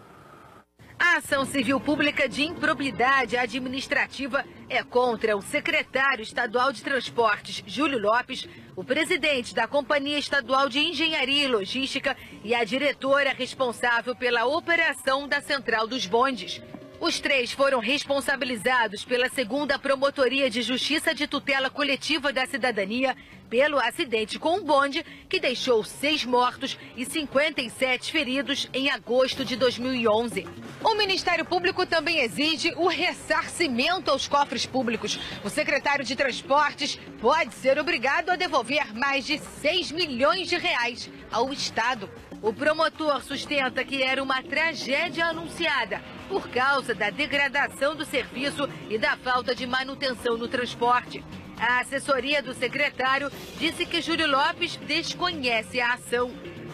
A ação civil pública de improbidade administrativa é contra o secretário estadual de Transportes, Júlio Lopes, o presidente da Companhia Estadual de Engenharia e Logística e a diretora responsável pela operação da Central dos Bondes. Os três foram responsabilizados pela 2ª Promotoria de Justiça de Tutela Coletiva da Cidadania pelo acidente com um bonde que deixou 6 mortos e 57 feridos em agosto de 2011. O Ministério Público também exige o ressarcimento aos cofres públicos. O secretário de Transportes pode ser obrigado a devolver mais de 6 milhões de reais ao Estado. O promotor sustenta que era uma tragédia anunciada por causa da degradação do serviço e da falta de manutenção no transporte. A assessoria do secretário disse que Júlio Lopes desconhece a ação.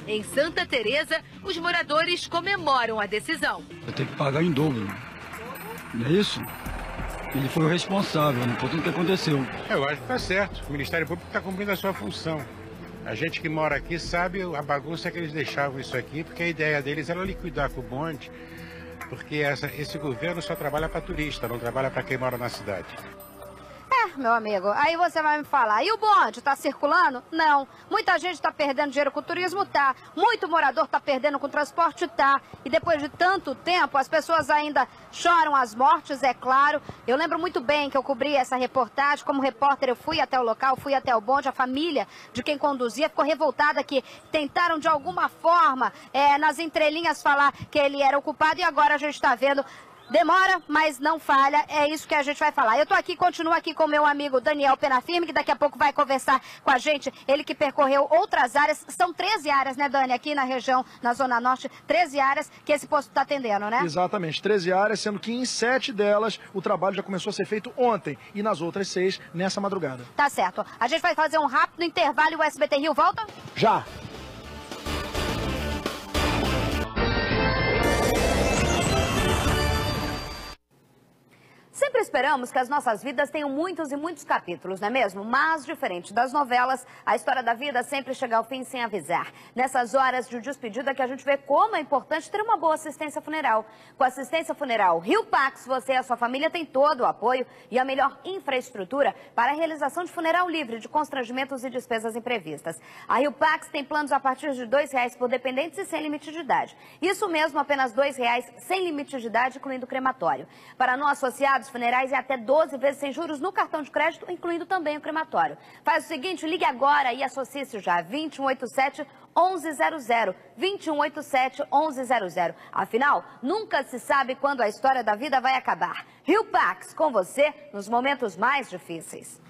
Em Santa Teresa, os moradores comemoram a decisão. Eu tenho que pagar em dobro, não é isso? Ele foi o responsável, por tudo que aconteceu. Eu acho que está certo. O Ministério Público está cumprindo a sua função. A gente que mora aqui sabe a bagunça que eles deixavam isso aqui, porque a ideia deles era liquidar com o bonde, porque esse governo só trabalha para turista, não trabalha para quem mora na cidade. Meu amigo, aí você vai me falar, e o bonde tá circulando? Não. Muita gente tá perdendo dinheiro com o turismo? Tá. Muito morador tá perdendo com o transporte? Tá. E depois de tanto tempo, as pessoas ainda choram as mortes, é claro. Eu lembro muito bem que eu cobri essa reportagem. Como repórter, eu fui até o local, fui até o bonde. A família de quem conduzia ficou revoltada que tentaram de alguma forma, nas entrelinhas, falar que ele era o culpado. E agora a gente tá vendo... Demora, mas não falha, é isso que a gente vai falar. Eu tô aqui, continuo aqui com o meu amigo Daniel Penafirme, que daqui a pouco vai conversar com a gente. Ele que percorreu outras áreas, são 13 áreas, né, Dani, aqui na região, na Zona Norte, 13 áreas que esse posto está atendendo, né? Exatamente, 13 áreas, sendo que em 7 delas o trabalho já começou a ser feito ontem e nas outras 6 nessa madrugada. Tá certo. A gente vai fazer um rápido intervalo e o SBT Rio volta? Já! Sempre esperamos que as nossas vidas tenham muitos e muitos capítulos, não é mesmo? Mas, diferente das novelas, a história da vida sempre chega ao fim sem avisar. Nessas horas de despedida que a gente vê como é importante ter uma boa assistência funeral. Com a assistência funeral Rio Pax, você e a sua família têm todo o apoio e a melhor infraestrutura para a realização de funeral livre de constrangimentos e despesas imprevistas. A Rio Pax tem planos a partir de R$2 por dependentes e sem limite de idade. Isso mesmo, apenas R$2 sem limite de idade, incluindo crematório. Para não associados, funerais é até 12 vezes sem juros no cartão de crédito, incluindo também o crematório. Faz o seguinte, ligue agora e associe-se já, 2187 1100, 2187 1100. Afinal, nunca se sabe quando a história da vida vai acabar. Rio Pax, com você nos momentos mais difíceis.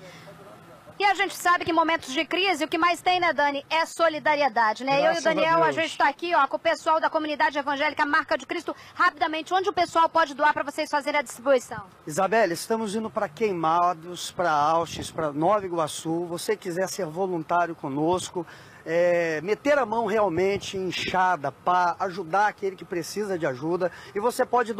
E a gente sabe que em momentos de crise, o que mais tem, né, Dani, é solidariedade, né? Eu e o Daniel, a gente está aqui, ó, com o pessoal da comunidade evangélica Marca de Cristo. Rapidamente, onde o pessoal pode doar para vocês fazerem a distribuição? Isabelle, estamos indo para Queimados, para Auschwitz, para Nova Iguaçu. Você quiser ser voluntário conosco, meter a mão realmente em enxada, para ajudar aquele que precisa de ajuda. E você pode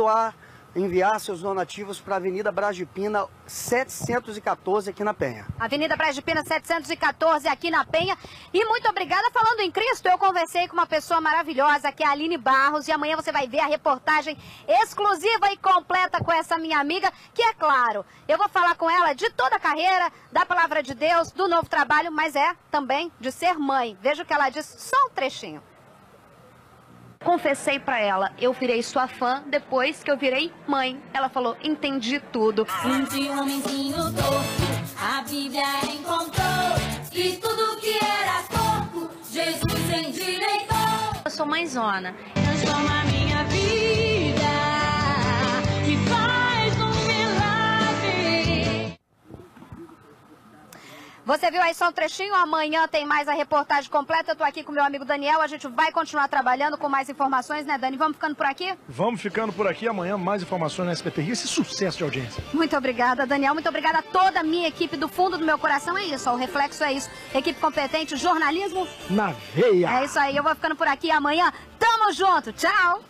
enviar seus donativos para a Avenida Braz de Pina 714 aqui na Penha. Avenida Braz de Pina 714 aqui na Penha. E muito obrigada. Falando em Cristo, eu conversei com uma pessoa maravilhosa, que é a Aline Barros, e amanhã você vai ver a reportagem exclusiva e completa com essa minha amiga, que é claro, eu vou falar com ela de toda a carreira, da Palavra de Deus, do novo trabalho, mas também de ser mãe. Veja o que ela disse, só um trechinho. Confessei pra ela, eu virei sua fã depois que eu virei mãe. Ela falou, entendi tudo. De um homenzinho torto, a Bíblia encontrou, e tudo que era corpo, Jesus endireitou. Eu sou mãezona. Transforma a minha vida, me faz um milagre. Você viu aí só um trechinho, amanhã tem mais a reportagem completa. Eu tô aqui com meu amigo Daniel, a gente vai continuar trabalhando com mais informações, né, Dani? Vamos ficando por aqui? Vamos ficando por aqui, amanhã mais informações na SBT Rio, esse sucesso de audiência. Muito obrigada, Daniel, muito obrigada a toda a minha equipe do fundo do meu coração, é isso, ó, o reflexo é isso. Equipe competente, jornalismo... na veia! É isso aí, eu vou ficando por aqui, amanhã tamo junto, tchau!